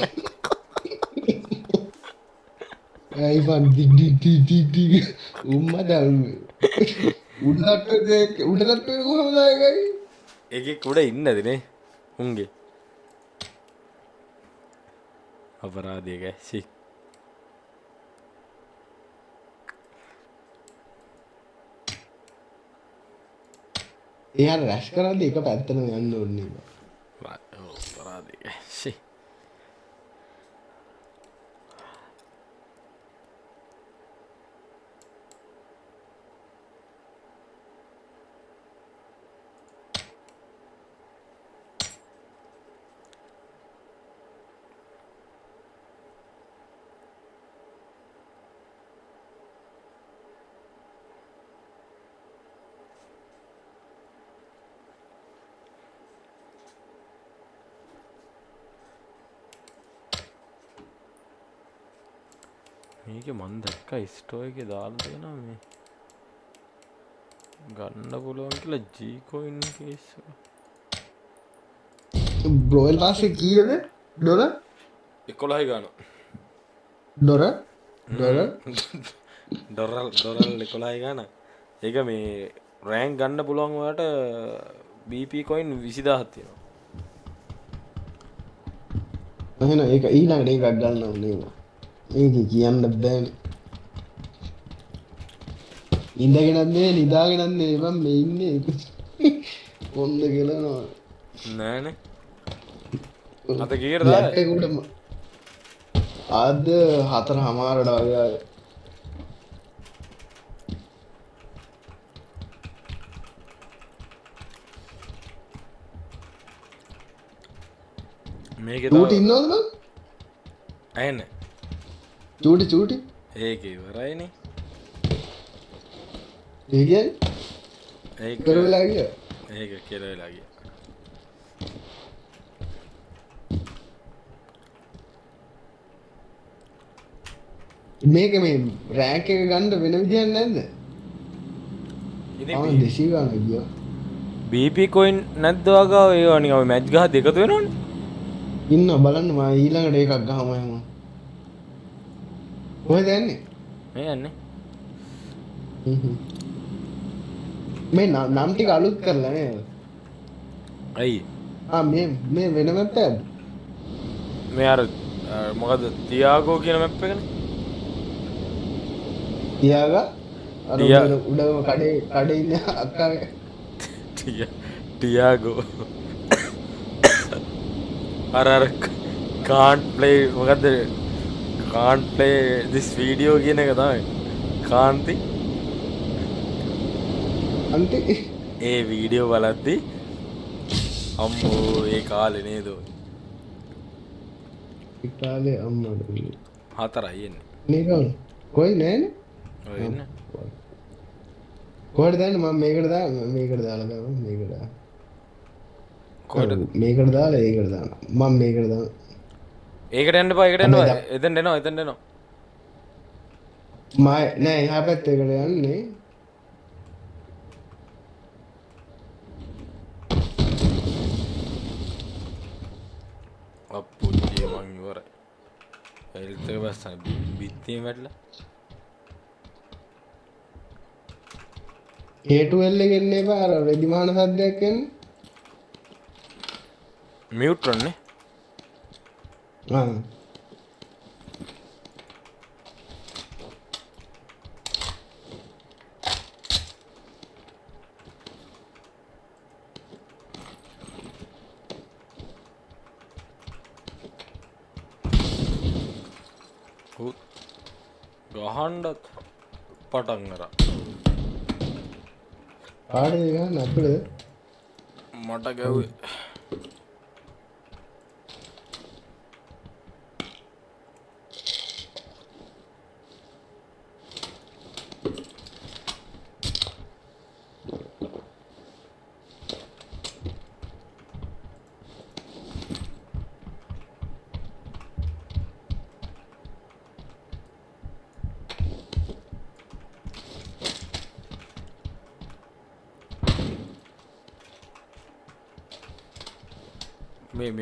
ඇයි බන් ඩි උම්මද උඩට කොහමද ආයේ එකෙක් උඩ ඉන්නද නේ උන්ගේ අපරාධයක ෂි එයා රැෂ් කරද්දි එක පැත්තටම යන්න ඕනේ අපරාධයක ෂි මේක මන් දැක්ක ස්ටෝ එකේ දාලා තියෙනවා මේ ගන්න පුළුවන් කියලා ජීකෝයින් කේස් බ්‍රෝල් පාසේ කීයද ඩොලර් 11යි ගන්න ඩොලර් ඩොරල් 11යි ගන්න ඒක මේ රෑන්ක් ගන්න පුළුවන් ඔයාට BP කොයින් 20000ක් තියෙනවා එහෙනම් ඒක ඊළඟට එකක් ගන්න ඕනේ ඒක කියන්න බෑනේ ඉඳගෙනත් නේ නිදාගෙනත් නේ මම මේ ඉන්නේ කොන්ද කියලා නෑනේ අද කීයටද ආවේ? ලැප් එකකට අද 4:00ට වගේ ආවේ. මේකේ චූටි ඉන්නවද මං? ඇහෙන්නේ චූටි ඒක ඉවරයිනේ ඒ කියන්නේ ඒක කර වෙලා ගියා. ඒක කියලා වෙලා ගියා මේක මේ රෑන්ක් එක ගන්න වෙන විදියක් නැද්ද? ඉතින් ආ 200 ගන්න ගියා. BP කොයින් නැද්ද වගා ඒවා නිකන් මැච් ගහ දෙකතු වෙනවනේ ඉන්න බලන්න මම ඊළඟට එකක් ගහම යමු. කොහෙද යන්නේ? මේ යන්නේ මේ නම් ටික අලුත් කරලා නේද? ඇයි ආ මේ වෙන මැප් එකක්ද? මේ අර මොකද තියාගෝ කියන මැප් එකනේ තියාගා අර තියා- උඩම කඩේ ඉන්න අක්කාගේ ටියාගෝ අර can't play මොකද්ද can't play this video කියන එක තමයි කාන්ති අන්ති ඒ වීඩියෝ බලද්දි අම්මෝ ඒ කාලේ නේද ඔය? ඉකාලේ අම්මට 4යි එන්නේ නිකන් කොයි නෑනේ ඔය එන්න කොහෙද දාන්නේ මම මේකට දාලා දානවා මේකට කොහෙද මේකට දාලා ඒකට දානවා මම මේකට දානවා ඒකට යන්න එපා ඒකට යන්න එපා එතෙන් එනවා මම නෑ එහා පැත්තේකට යන්නේ අප්පුච්චි මං ඉවරයි හෙල්ත් එක බස්සන බිත්තියෙන් වැටලා A12 එක එන්න එපා අර රෙදිමාන සද්දයක් එන්නේ මියුට් කරන්නේ ආ ගහන්ඩත් පටන් අර කාටද ගන්න අපිටද මට ගැව්වේ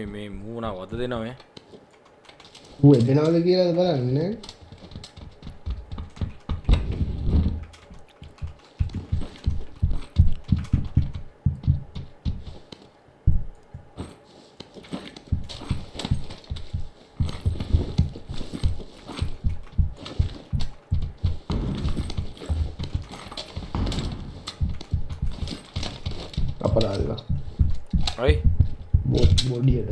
මේ මූණා වද දෙනවා ඌ එදෙනවද කියලාද බලන්නේ අපරාධික අයි බොඩියට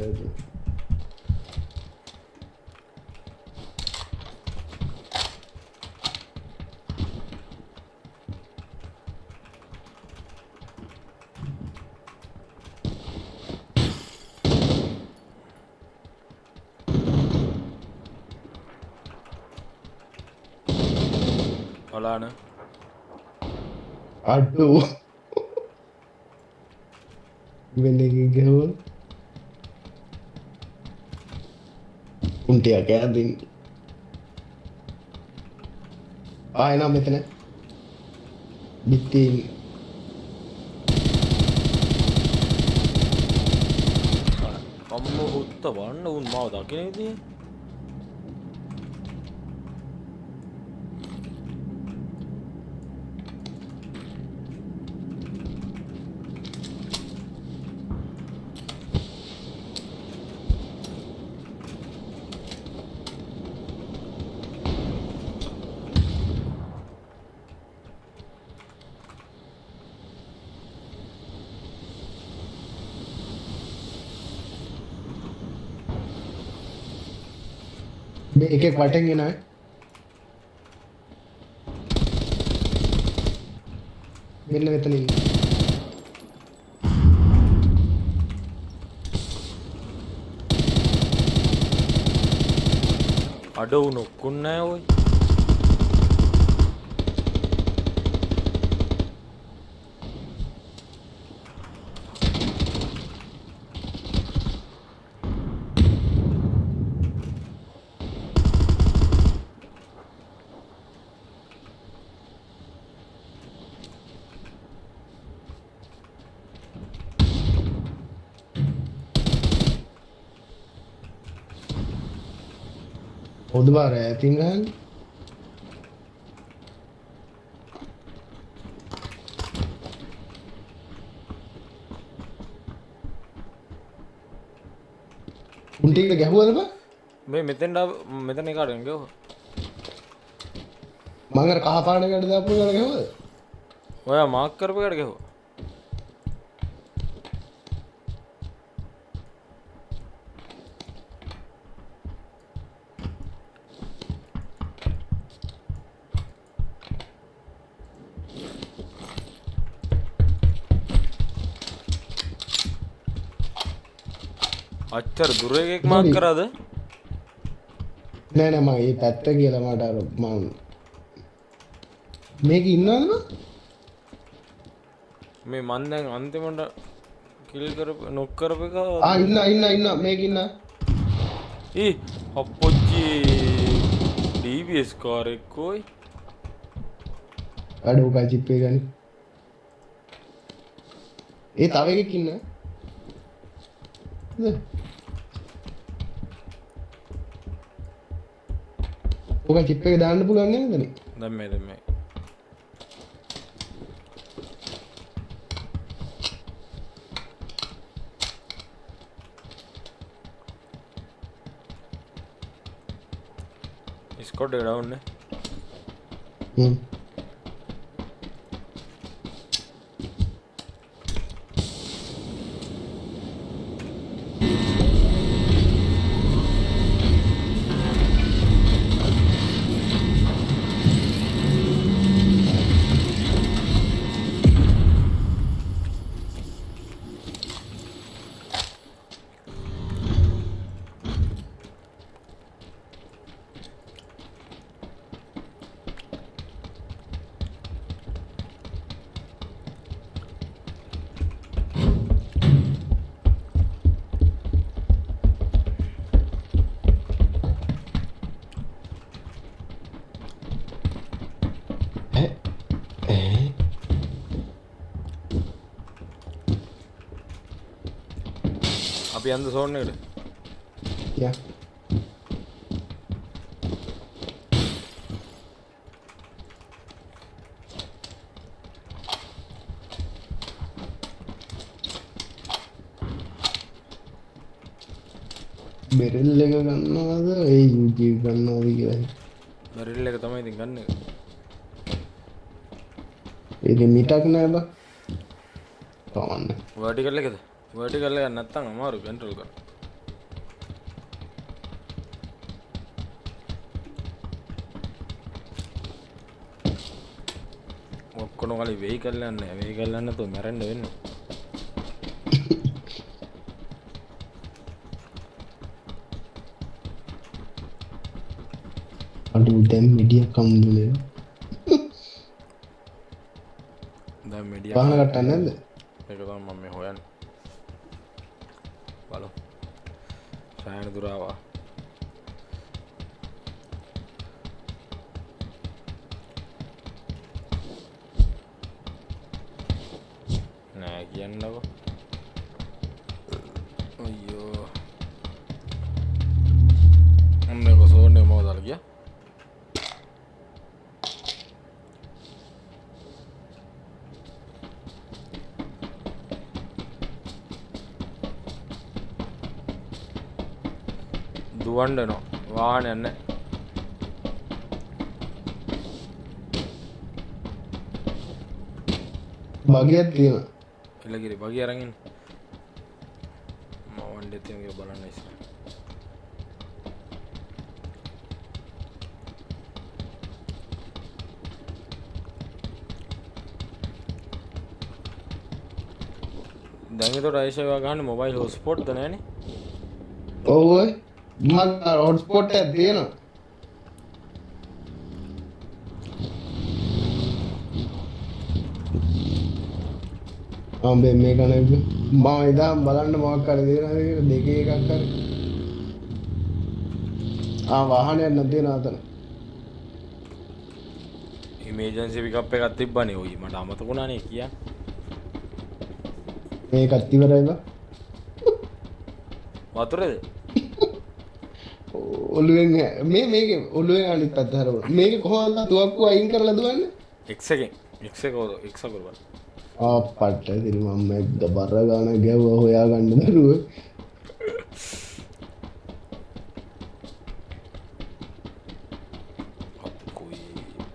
බලන්න අඩු වෙන එකකින් ගහුවා උන්ටියක් ඇදින් ආයෙනම් මෙතන බිත්ති අම්ම හුත්ත වන්න උන් මාව දකිනේදී මේ එකෙක් වටෙන් එන අය මෙන්න මෙතන ඉන්නේ අඩ උන් ඔක්කොන් නෑ ඔය පොදු බාර ඇතින් ගහන්න උන්ටික ගැහුවද බා මේ මෙතෙන්ට මෙතන එකාටෙන් ගියෝ මං අර කහ පාටකට දාපු එක ගැහුවද ඔයා මාක් කරපු එකට ගියෝ අච්චර දුර එකෙක් මාක් කරාද නෑ නෑ මම මේ පැත්ත කියලා මට අර මම මේක ඉන්නවද මේ මන් දැන් අන්තිමට කිල් කරපු නොක් කරපු එක ඉන්න මේක ඉන්න ඊ අප්පොච්චි DBS කාර් එක්කෝයි අඩෝ කා චිප් එක ගන්න ඒ තව එකෙක් ඉන්න ඔක චිප් එක දාන්න පුළුවන් නේද නේ දැම්මේ ස්කොට් එක ඩවුන් නේ අපි යන්න සෝන් එකට යා බෙරල් එක ගන්නවද ඒ UG ගන්නවද කියලා බැරිල් එක තමයි ඉතින් ගන්න එක ඒක මිටක් නෑ බා තවන්න වර්ටිකල් එකද වර්ටිකල් එක නැත්තම් අමාරු කන්ට්‍රෝල් කරන්න ඔක්කොම කලි වෙහිකල් යන්නේ නැහැ වෙහිකල් යන්න නැතුව මැරෙන්න වෙන්නේ අඩු දැන් මිඩියා කම්දුලේ දැන් මීඩියා වාහන කට්ටන්නේ නැද්ද ඒක තමයි මම මේ හොයන්නේ බලමු සෑහෙන දුර ආවා නෑ කියන්නකො අයියෝ ඔන්න කොසෝන්නේ මොකදල කිය දුවන්ඩනෝ වාහන යන්න බගයක් තියෙන එලගිරි බගි අරගෙන මවන්ඩ තියගේ බලන්න ඉස්ස දැඟතොට අයිශවා ගන්න මොබයිල් හොස්පොට් නෑන ඔව්වයි මක් හොට්ස්පොට් එකක් තියෙනවා අම්බේ මේ කන මම එදා බලන්න මොකක් හරි දෙනවා කියලා දෙකේ එකක් හරි වාහනයක් නැතින අතන මේජන්සි පිකප් එකක් තිබ්බනේ ඔයි මට අමතකුණානේ කිය මේකත් ඉවරයි බා වතුරද ඔළුවෙන් මේක ඔළුවෙන් අනිත් පැත්ත හරවන මේක කොහොමද තුවක්කුව අයින් කරලා දුවන්නේ එක්සකෙන් එක්ස කරබල පට්ට තිරි මම එක්ද බර ගාන ගැව්ව හොයා ගන්න දරුව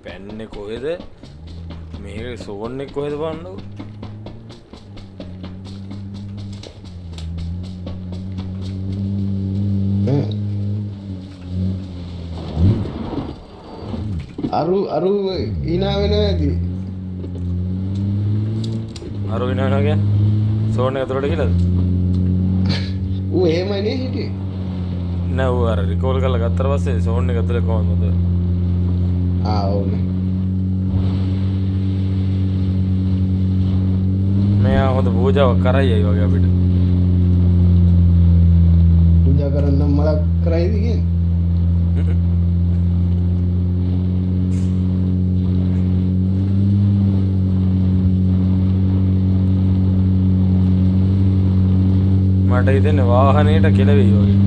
පැන්න කොහෙද මේක සෝන්න එක් කොහෙද බන්නු අරු ඉනා වෙන ඇති අරු විනානගේ සෝන ඇතුරට කියලද ඌ එහෙමයිනේ හිටියේ නැව් අර රිකෝල් කල ගත්තර පස්සේ සෝන්න ඇතුල කොහොමද ඕනේ මෙයා හොඳ පූජාවක් කරයි අයි වගේ අපිට පූජා කරන්න මලක් කරයිද කියන්නේ මට හිතෙන්නේ වාහනයට කෙලවෙයි වගේ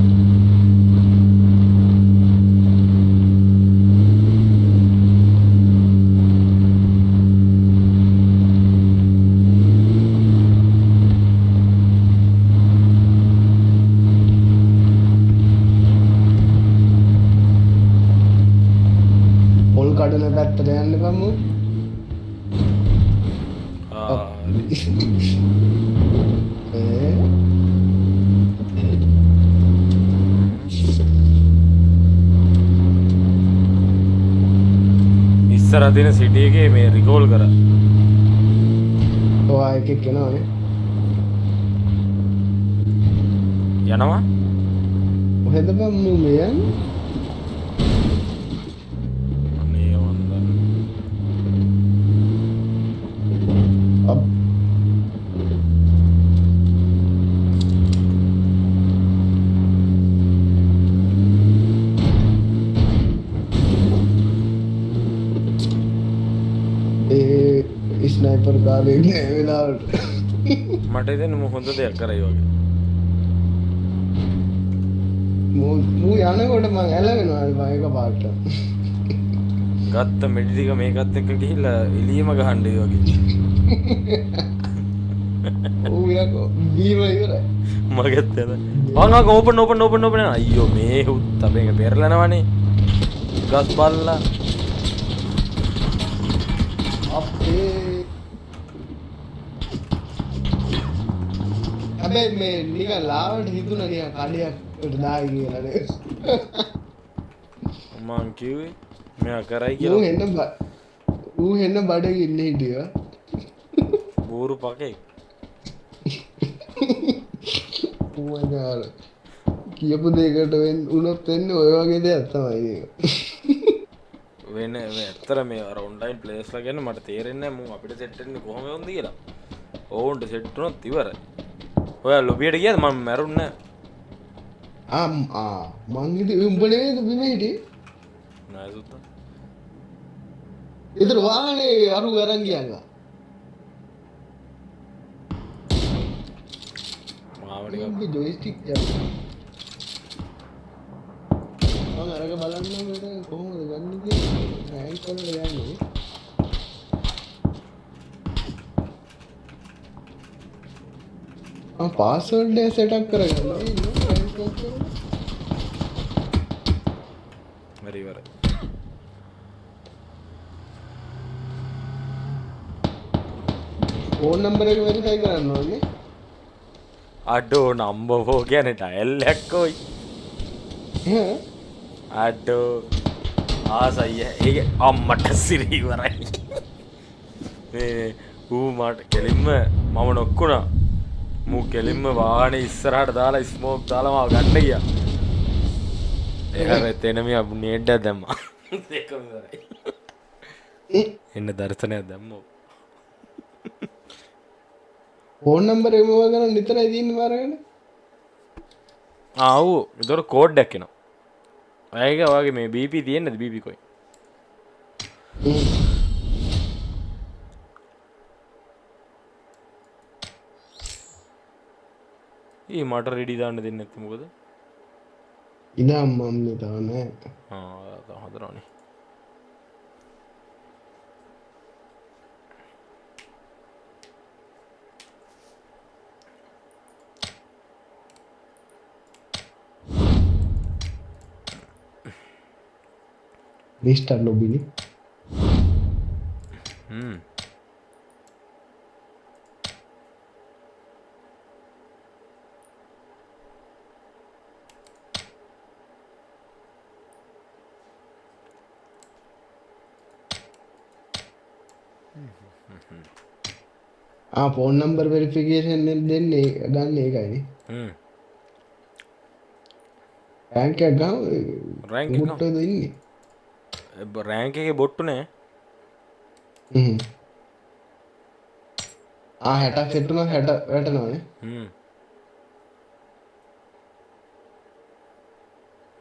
පොල් කඩන පැත්තට යන්න කමු ඉස්සර දින සිටියගේ මේ රිකෝල් කර ඔයා එකෙක් කෙනවානේ යනවා ඔහෙද බම් මේ යන්නේ අනේ වන්දන ස්නයිපර් කාලේ නෑ වෙලාවට මට හිතෙන්නේ මම හොඳ දෙයක් කරයි වගේ මූ යනකොට මං ඇලවෙනවා මම එක පාට ගත්ත මෙඩි ටික මේකත් එක්ක ගිහිල්ලා එළියම ගහන්න ඒ වගේ ඌ යකෝ බීම ඉවරයි මගෙත් යන වංගා ඕපන් අයියෝ මේ හුත් අපේක පෙරලනවනේ ගස් බල්ලා අපේ හැබැයි මේ නිකන් ලාවට හිතුණා නිකන් කඩයක්ට දායි කියලා නේද මං කිව්වේ මෙයා කරයි කියලා ඌ හෙන්න බඩේ ඉන්න හිටියා බෝරු පකේ ඌවදාල කියපු දෙයකට උනොත් වෙන්නේ ඔය වගේ දෙයක් තමයි මේක වෙන ඇත්තර මේ අර ඔන්ලයින් ප්ලේස්ලා ගැන මට තේරෙන්නේ නැහැ මම අපිට සෙට් වෙන්නේ කොහොමද වුන්ද කියලා ඕන්ට සෙට් වුණොත් ඉවරයි ඔයා ලොබියට ගියාද මම මැරුන්නේ නැහැ මං ඉතින් උඹ නෙවෙයිද බිම හිටියේ නෑ සුද්දා ඒතර වාහනේ අරු අරන් ගියා ආවට උඹ ජොයිස්ටික් මම අරක බලන්න මට කොහොමද ගන්න කියලා රෑන්ක් කරලා යන්නේ පාස්වර්ඩ් එක සෙටප් කරගන්න හරි ඉවරයි. ෆෝන් නම්බර එක වෙරිෆයි කරන්න ඕනේ අඩෝ නම්බෝ කියන්නේ ඩයල් එකක් කොයි ඈ අඩෝ ආසයි ඒක අම්මට සිරි ඉවරයි මේ ඌ මට කෙලින්ම මම නොක්කුණා මූ කෙලින්ම වාහනේ ඉස්සරහට දාලා ස්මෝක් දාලා මාව ගන්න ගියා ඒක එතනම නේඩ්ඩක් දැම්මා ඒකම ඉවරයි එන්න දර්ශනයක් දැම්මෝ ෆෝන් නම්බර එක මොකද කරන්නේ විතරයි තියෙන්නේ මාරගෙන ආව් ඒතර කෝඩ් එකක් එනවා ඒක වගේ මේ BP තියෙන්නද BP කොයි ඊ මට රෙඩි දාන්න දෙන්නේ නැත්නම් මොකද ඉදාම් මම තානේ හදරනේ රිස්ටාර්ට් ලොබිනේ ෆෝන් නම්බර් වෙරිෆිකේෂන් දෙන්නේ ගන්න ඒකයිනේ රෑන්ක් එකක් ගහමු රෑන්ක් එක මුට්ටද ඉන්නේ රෑන්ක් එකේ බොට්ටු නෑ 60 සෙට් උනා 60 වැටෙනවානේ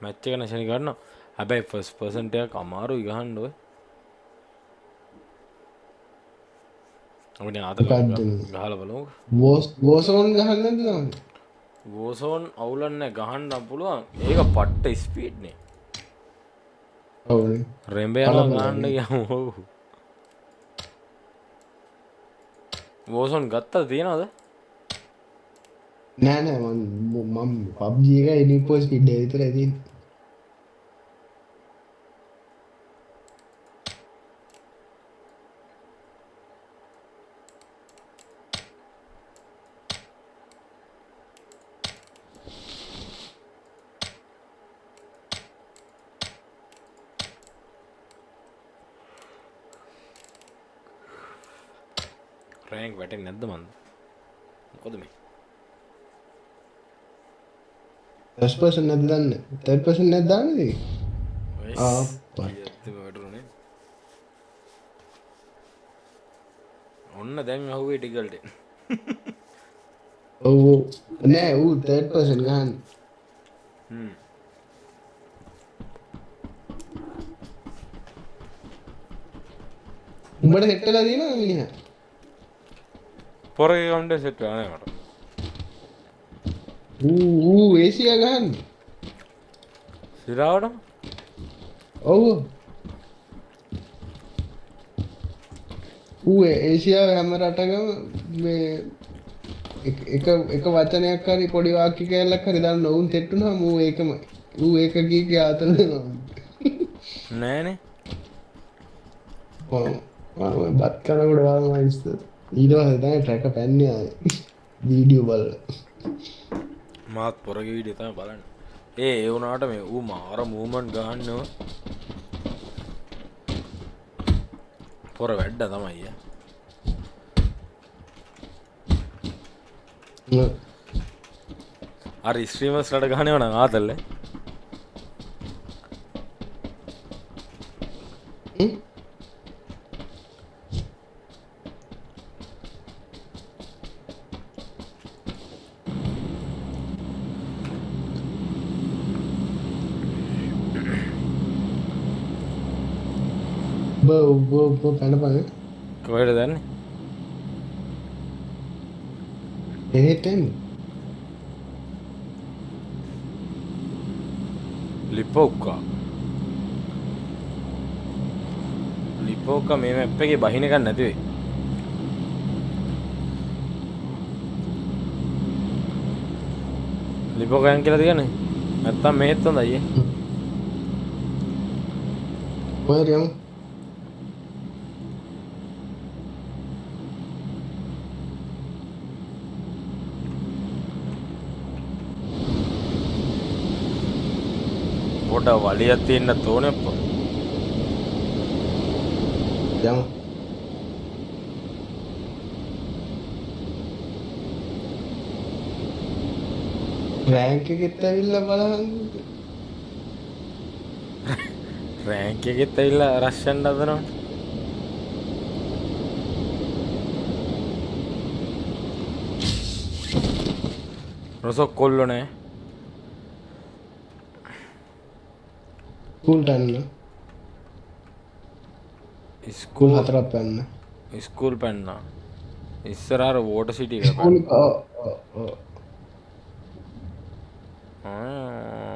මැච් එක නැෂනි ගන්නවා හැබැයි ෆස්ට් පර්සන්ට් එකක් අමාරුයි ගහන්න ඔය අපිට ආතල ගහලා බලමු වෝසෝන් ගහන්න නැද්ද නම වෝසෝන් අවුලන්නේ ගහන්න පුළුවන් ඒක පට්ට ස්පීඩ් නේ ඔව්නේ රෙම්බේ යනවා ගහන්න ගියාම ඔව් වෝසෝන් ගත්තා තියනවද නෑ නෑ මම PUBG එක ඉනිපෝ ස්පීඩ් එක විතරයි තියෙන්නේ රෑන්ක් වැටෙන්නේ නැද්ද මන්ද මොකද මේ ෆස්ට් පර්සන් නැද්ද දන්නේ තර්ඩ් පර්සන් නැද්ද දන්නේ වැටුනේ ඔන්න දැන් අහුවේ ටිකල්ට ඔව් නෑ ඌ තර්ඩ් පර්සන් ගහන්න උඹට සෙට් වෙලා තියෙනවද මිනිහා පොරේ කවුන්ටර් සෙට් වෙලා නැහැ මට ඌ ඒසියා ගහන්න සිරාවට ඔව් ඌ ඒසියාව හැම රටකම මේ එක වචනයක් හරි පොඩි වාක්‍ය කෑල්ලක් හරි දාන්න උන් සෙට් වුණාම ඌ ඒක කී ආතල් වෙනවා නෑනේ මම බත් කනකොට වගේ ඉස්සර ඊට පස්සේ තමයි ට්‍රැක පැන්නේ ආයේ වීඩියෝ බලලා මාත් පොරගේ වීඩියෝ තමයි බලන්නේ ඒ වුණාට මේ ඌ මාර මූවමන්ට් ගහන්නව පොර වැඩ තමයි අර ස්ට්‍රීමර්ස් ලට ගහනව නම් ආතල්ලේ පැනපන කොහෙට දන්නේ එහෙට එන්නේ. 100 100 100 100 100 100 100 100 100 100 100 100 100 100 100 100 100 100 100 100 100 100 100 100 100 100 100 100 100 100 100 එහෙට එන්නේ. ලිපෝක්කා මේ මැප් එකේ බහින එකක් නැති වෙයි. ලිපෝකයන් කියලා තියන්නේ නැත්තම් මෙහෙත් හොඳයි ඈ. කොහෙද යමු? පොඩ වලියක් තියෙන්න තෝනේ අප්පා. යමු. රෑන්ක් එකෙත් ඇවිල්ලා බලන්න. රෑන්ක් එකෙත් ඇවිල්ලා රෂ්යන් හදනවා. රොසොක් කොල්ලෝ නෑ. ස්කූල්ට යන්න. ස්කූල් හතරක් පැන්න. ස්කූල් පැන්නා. ඉස්සරහට වෝටර් සිටි එක ස්කූල්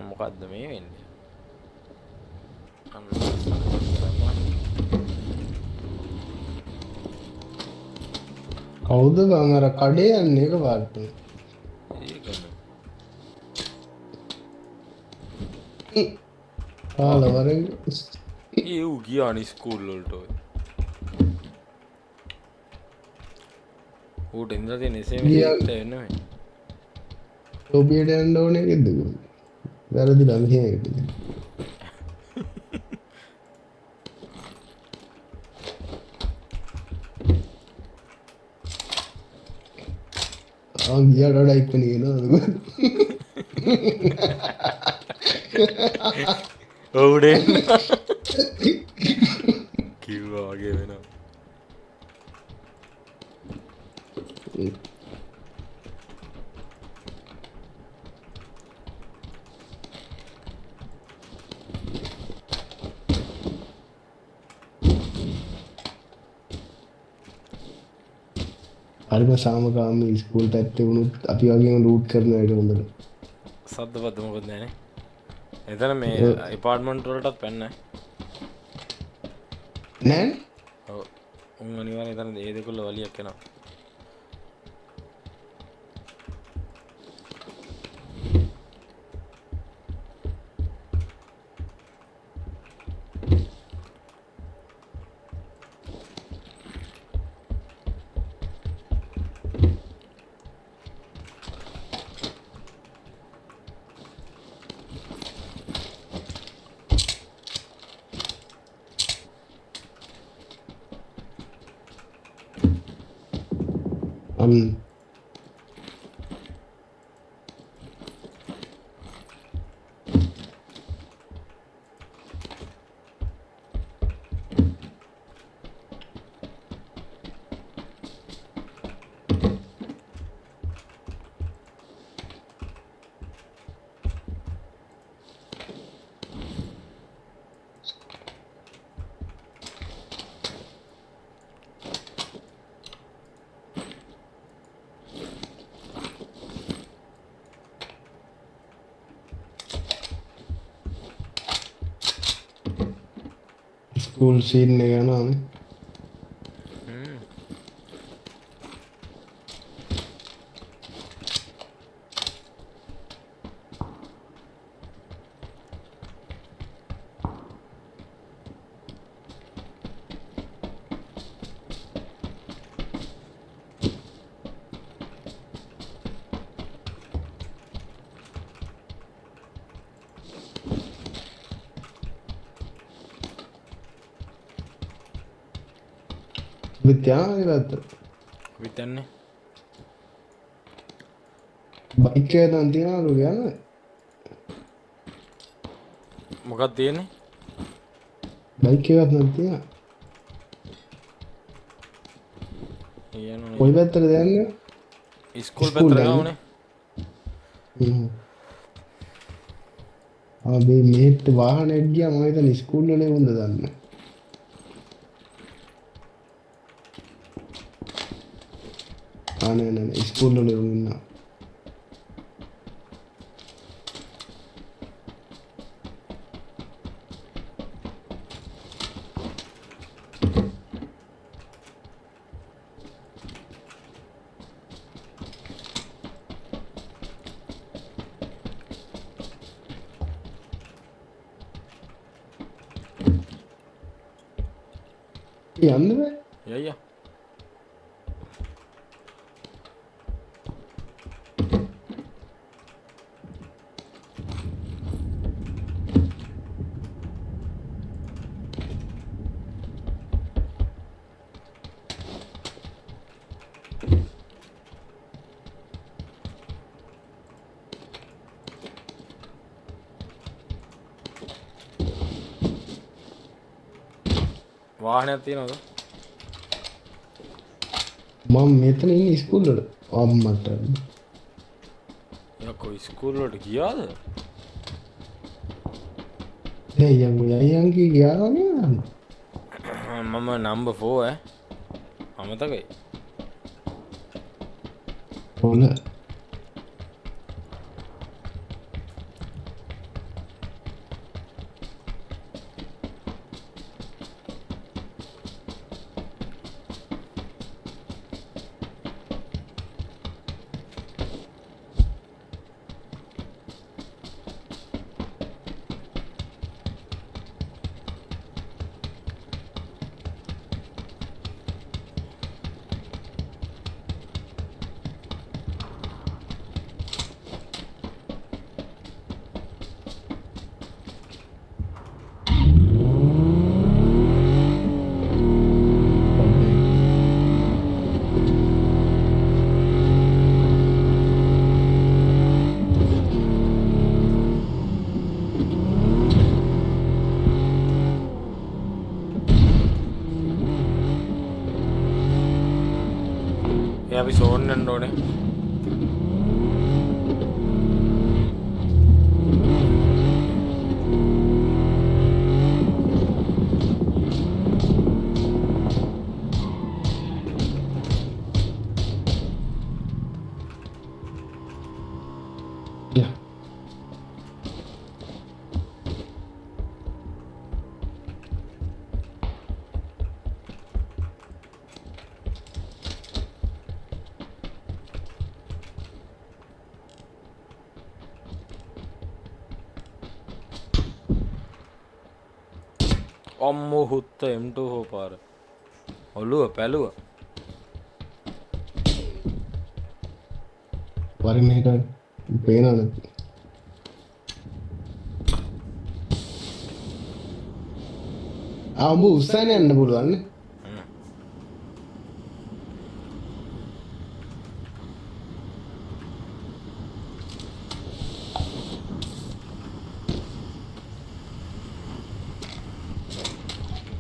මොකද්ද මේ වෙන්නේ? කවුද බං අර කඩේ යන්නේ එක පාට? ආලවරෙන් ඌ ගියානේ ස්කූල් වලට ඔය. ඌට ඉඳලා තියෙන එසේම හිට වෙන්නේ. ඔබියට යන්න ඕනේ නේද? වැරදිලා මෙහෙ. ගියාට වඩා ඉක්මනින් එනවා. ඔව්ඩේ කිව්වා වගේ වෙනවා. හරිම සාමකාමී ස්කූල් පැත්තේ වුණොත් අපි වගේම රූට් කරන වැඩ හොඳට. සද්දපද්ද මොකද නැනේ. එතන මේ ඇපාර්ට්මන්ට් වලටත් පැන්නයි. නෑ? ඔව්. උන් අනිවාර්යෙන් එතන ඒ දෙකොල්ල වලියක් එනවා. ස්කූල් සීන් එක යනවානේ. විද්‍යාවේද විතන්නේ බයික් එක දැන් තියනවලු යන්නේ. මොකක්ද තියෙන්නේ? බයික් එකක් නම් තියනවා. යන්නේ කොයි පැත්තටද යන්නේ? ස්කූල් පැත්තට ගාවනේ. මේ මෙහෙට වාහනයක් ගියා මම හිතන්නේ ස්කූල් වලේ වුණද දන්නේ. නෑ ස්කූල් වල ඉන්නවා. යන්න බෑ. යయ్యా වාහනයක් තියෙනවද? මම මෙතන ඉන්නේ ඉස්කෝල වල. අම්මට. යකෝ ඉස්කෝල වලට ගියාද? යයන්ගේ ගියානේ. මම නම්බර් 4 අමතකයි. හොල. අපි සෝන් යන්න ඕනේ. Yeah. අම්මෝ හුත්ත M2 හෝ පාර ඔළුව පැලුව වරින් එක පේනවද? උඹ උස්සන්න යන්න පුළුවන් නේ.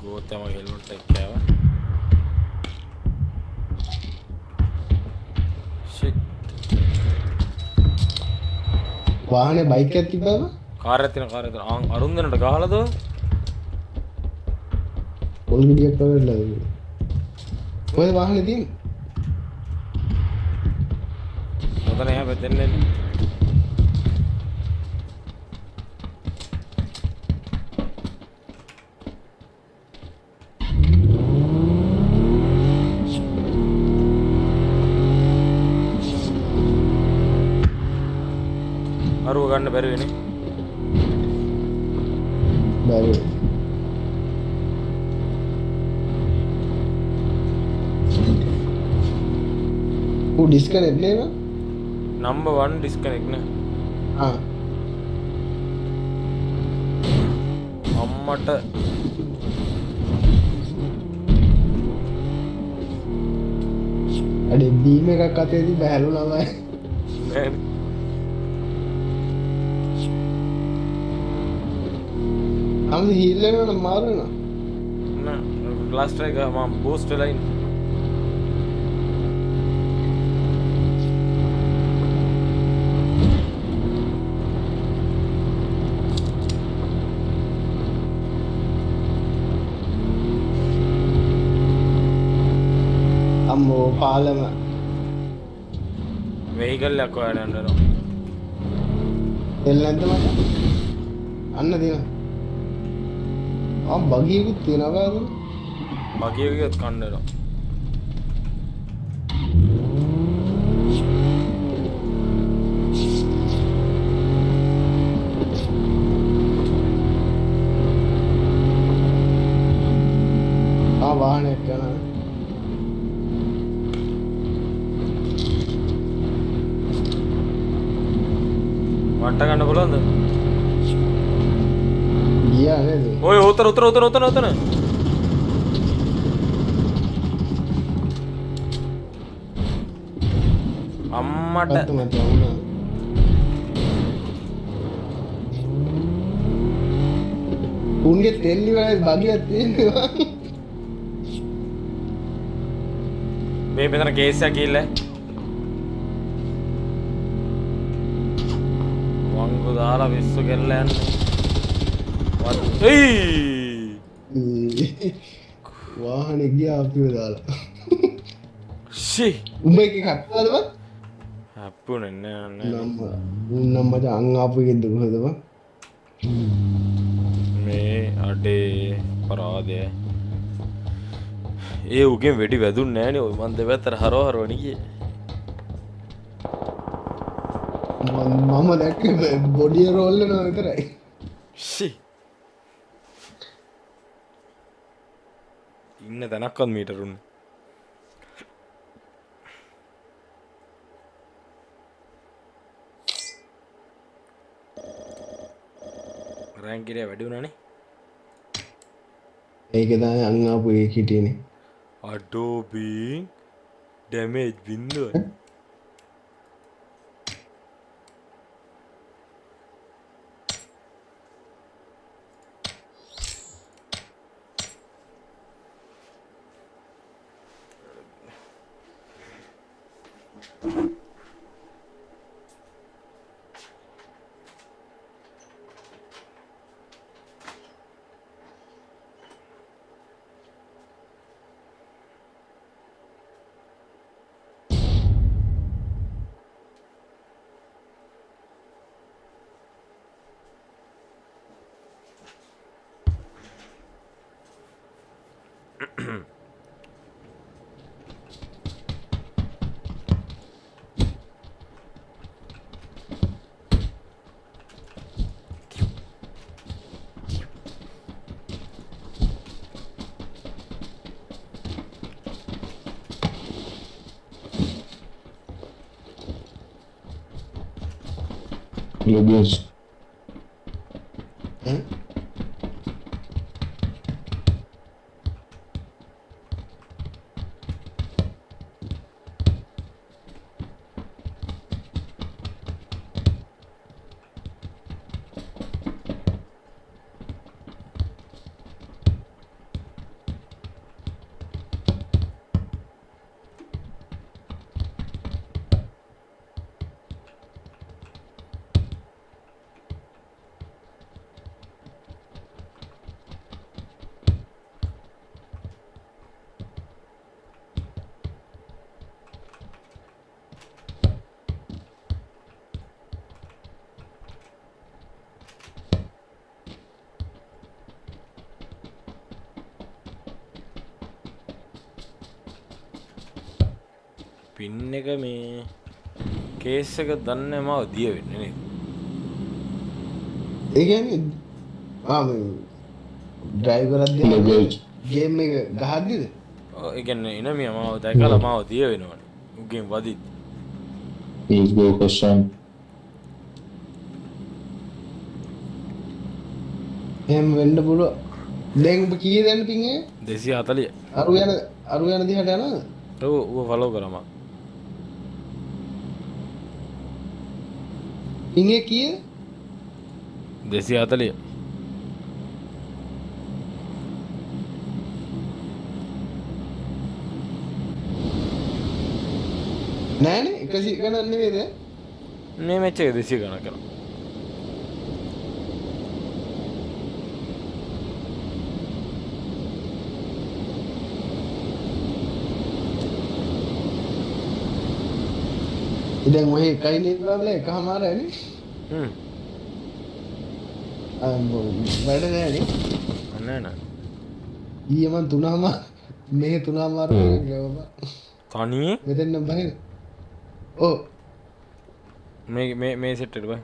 ගෝතම හෙල්මට් එක කෑවා. shit වාහනේ බයික් එකක් තිබ්බම කාර් එකක් තියෙන අරුන්දනට ගහලාද පොල් ගෙඩියක් වගේලා. ඔය වාහනේ තියෙන්නේ. ඔතන එහා පැත්තෙන් එන්නේ. අරුව ගන්න බැරි වෙන්නේ. බැරි. ඩිස්කනෙක්ට් නේද? නම්බර් 1 ඩිස්කනෙක්ට් නේ. අම්මට අඩේ බීම් එකක් අතේදී බැහැලුණා බෑ. නෑ අම්ම හීල් වෙනවනම් මාරු වෙනවා. නෑ ලාස්ට් එක මම බූස්ට් වෙලා ඉන්නේ. අම්මෝ පාලම වෙහිකල් එකක් හොයන්න යනවා. එල් නැද්ද මට? අන්න තියෙනවා. බගියකුත් තියෙනවා නේද? බගිය ගියත් කන්න වෙනවා. වාහනේ මට්ට ගන්න පුළුවන්ද? ගියා නේද? ඔය උතන. අම්මට අත මත වුණා. උන්ගේ තෙල් ඉවරයි බගියක් තියෙනවා. මේ මෙතන කේස් එකක් ගිහිල්ලා වංගු දාලා විශ්ව කෙල්ල යන්නේ වාහනේ ගියා අපිව දාලා. ෂී උඹ එක කට්ටවද බං? අප්පුනේ නෑ නම් උන්නම් මචං අං ආපු එකෙන්ද කොහෙද බං? මේ අඩේ පරාදය ඒ උගෙන් වෙඩි වැදුන්නේ නෑනේ ඔය මන් දෙපැත්තට හරවනි ගියේ මම දැක්ක බොඩිය රෝල් වෙනවා විතරයි. ෂී ඉන්න තැනක්වත් මීටරුන්නේ රෑන්කිරය වැඩි වුණානේ ඒක තමයි අං ආපු එක හිටියනේ. අඩෝබී ඩැමේජ් බින්දුව Logos. ඈ පින් එක මේ කේස් එක දන්නේ මාව දිය වෙන්නේ නේද? ඒ කියන්නේ මේ ඩ්‍රයිවර් Logos. ගේම් එක ගහද්දිද? ඔව් ඒ කියන්නේ ඉනමිය මාව දැකලා මාව දිය වෙනවනේ. උගෙන් වදිත්. Let's go question. එහෙම වෙන්න පුළුවන්. දැන් ඔබ කීය දැන් පින් එක? 240. අරු යන දිහාට යනවද? ඔව් ඌ ෆලෝ කරා මම. පින් එක කීය? 240. නෑනේ 100 ගණන් නෙවෙයිද? මේ මැච් එක 200 ගණන් කරා. ඉතින් ඔය එකයි නේද එකමාරනේ. වැඩ නෑනේ. නෑ නෑ. ඊයේ මන් 3:00 මේ 3:00 ගාවා. තනියේ මෙතන නම් බහින. ඔව්. මේ සෙට් එකට බයි.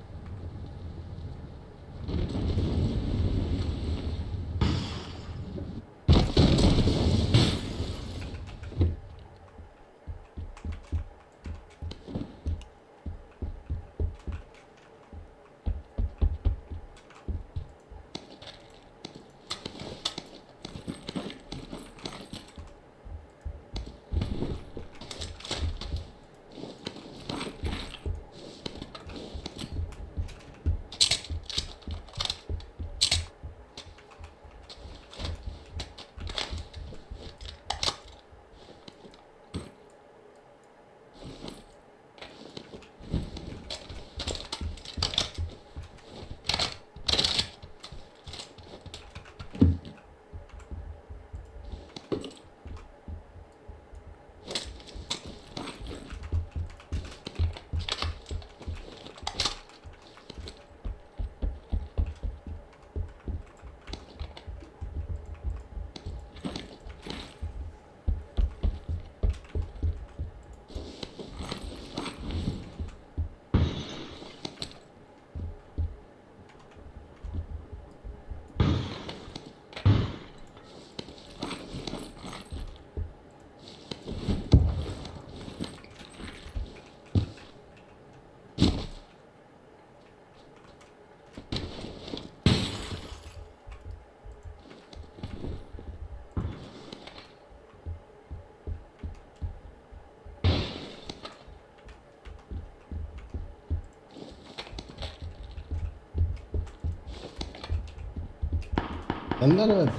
ඇන්දරවත්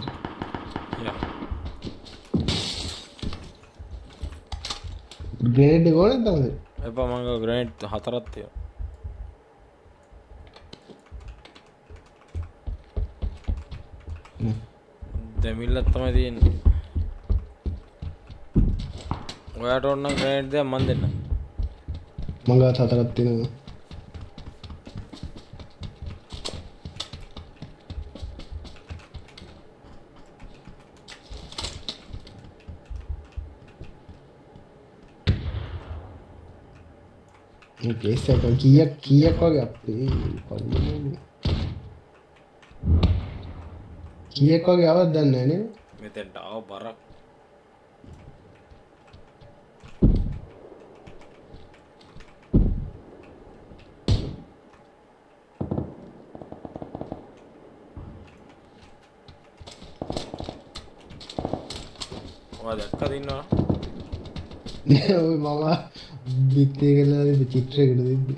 යා ග්‍රේඩ් එක ඕනේ තමයි. එපා මං ගාව ග්‍රැනේඩ් 4ක් තියෙනවා. දෙමිල්ලක් තමයි තියෙන්නේ. ඔයාට ඕන නම් ග්‍රැනේඩ් දෙයක් මන් දෙන්න. මං ගාව 4ක් තියෙනවා. කේස් එක කීයක් වගේ අපේ පල්ලේ කීයක් වගේ ආවත් දන්නේ නැහැ නේද? මෙතෙන්ට ආව බරක්. ඔයා දැක්කද ඉන්නවා? ඔය මම බිත්තේ කරලා ඉන්න චිත්‍රයකට දෙද්දි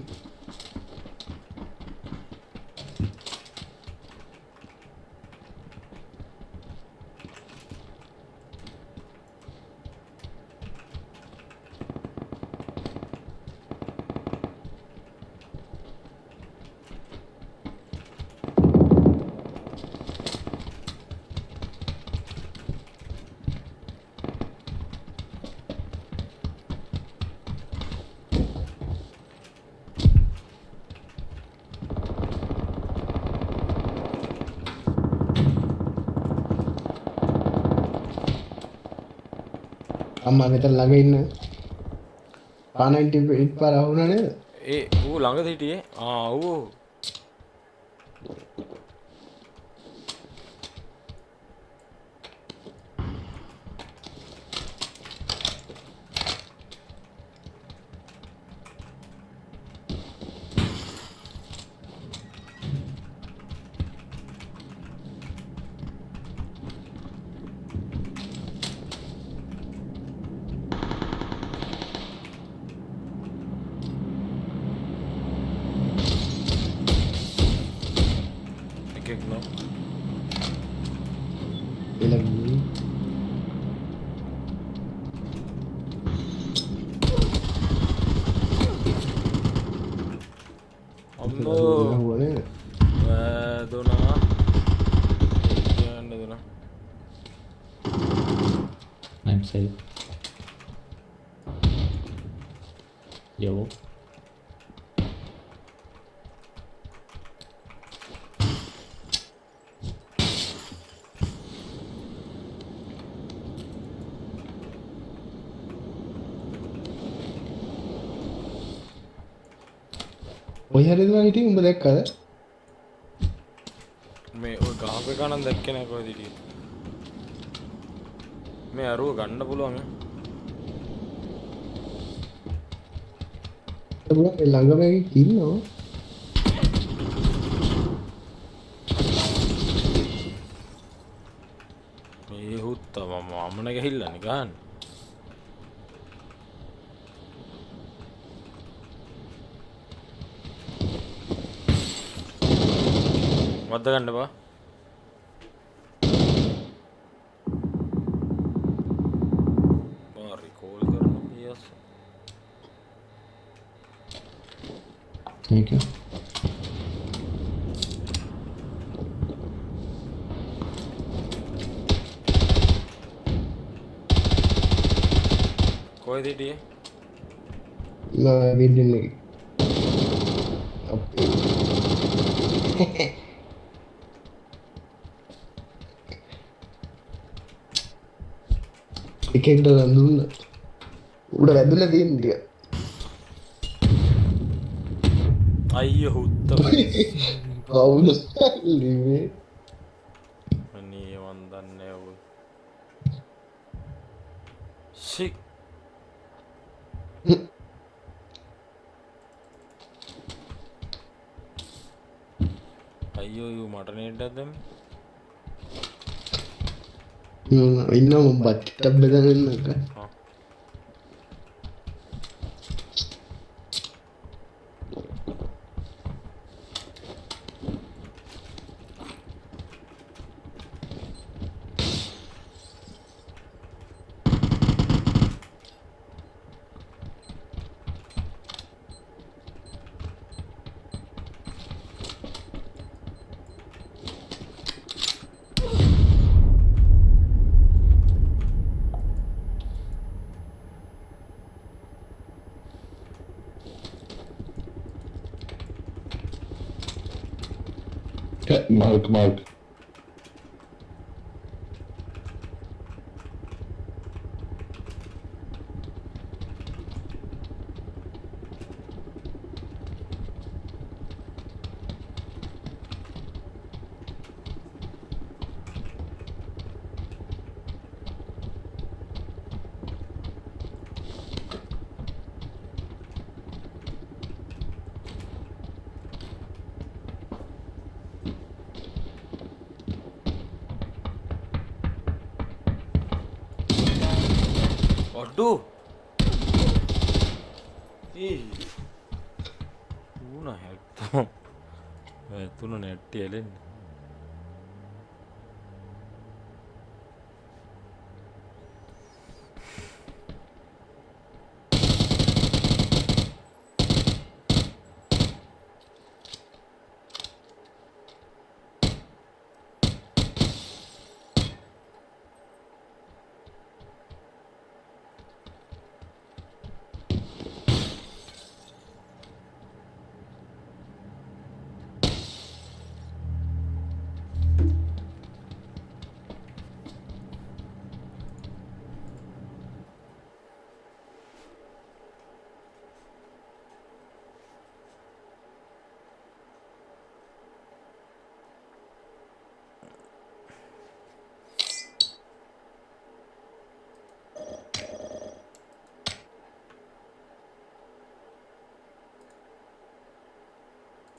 අම්මා මෙතන ළඟ ඉන්න පා98 පාර අහුණා නේද? ඒ ඌ ළඟද හිටියේ? ඌ එකෙක් නෝ. එළගියේ අම්මෝ අහුවා නේද? වැදුනා. කියන්න දුනා. I'm safe. Yo. ඔය හැරෙද මං හිටියේ උඹ දැක්කද? මේ ඔය ගහක ගණන් දැක්කේ නැහැ කොහෙද හිටියේ. මේ අරුව ගන්න පුළුවන්. උඹ ළඟම එකක් ඉන්නවා. මේ හුත්ත මම අමන ගහිල්ලනේ ගහන්න. වද්ද ගන්න බා. බා රිකෝල් කරන පියස්. Thank you. කොහෙද හිටියේ? මම බිල්ඩින් එකේ. අපේ එකෙක්ට දුන්න උඩ වැදුලා තියෙන ටික. අයියෝ හුත්ත කවුද ලිවේ? අනේ මන් දන්නේ ඔය. ෂි අයියෝ යෝ මට නේඩ්ඩක් දැම්මේ. ඉන්නවා මම බත් බෙදගෙන ඉන්නක. ආ Mark. Aduh. Ih. Tuna hekto. Tuna netti elenne.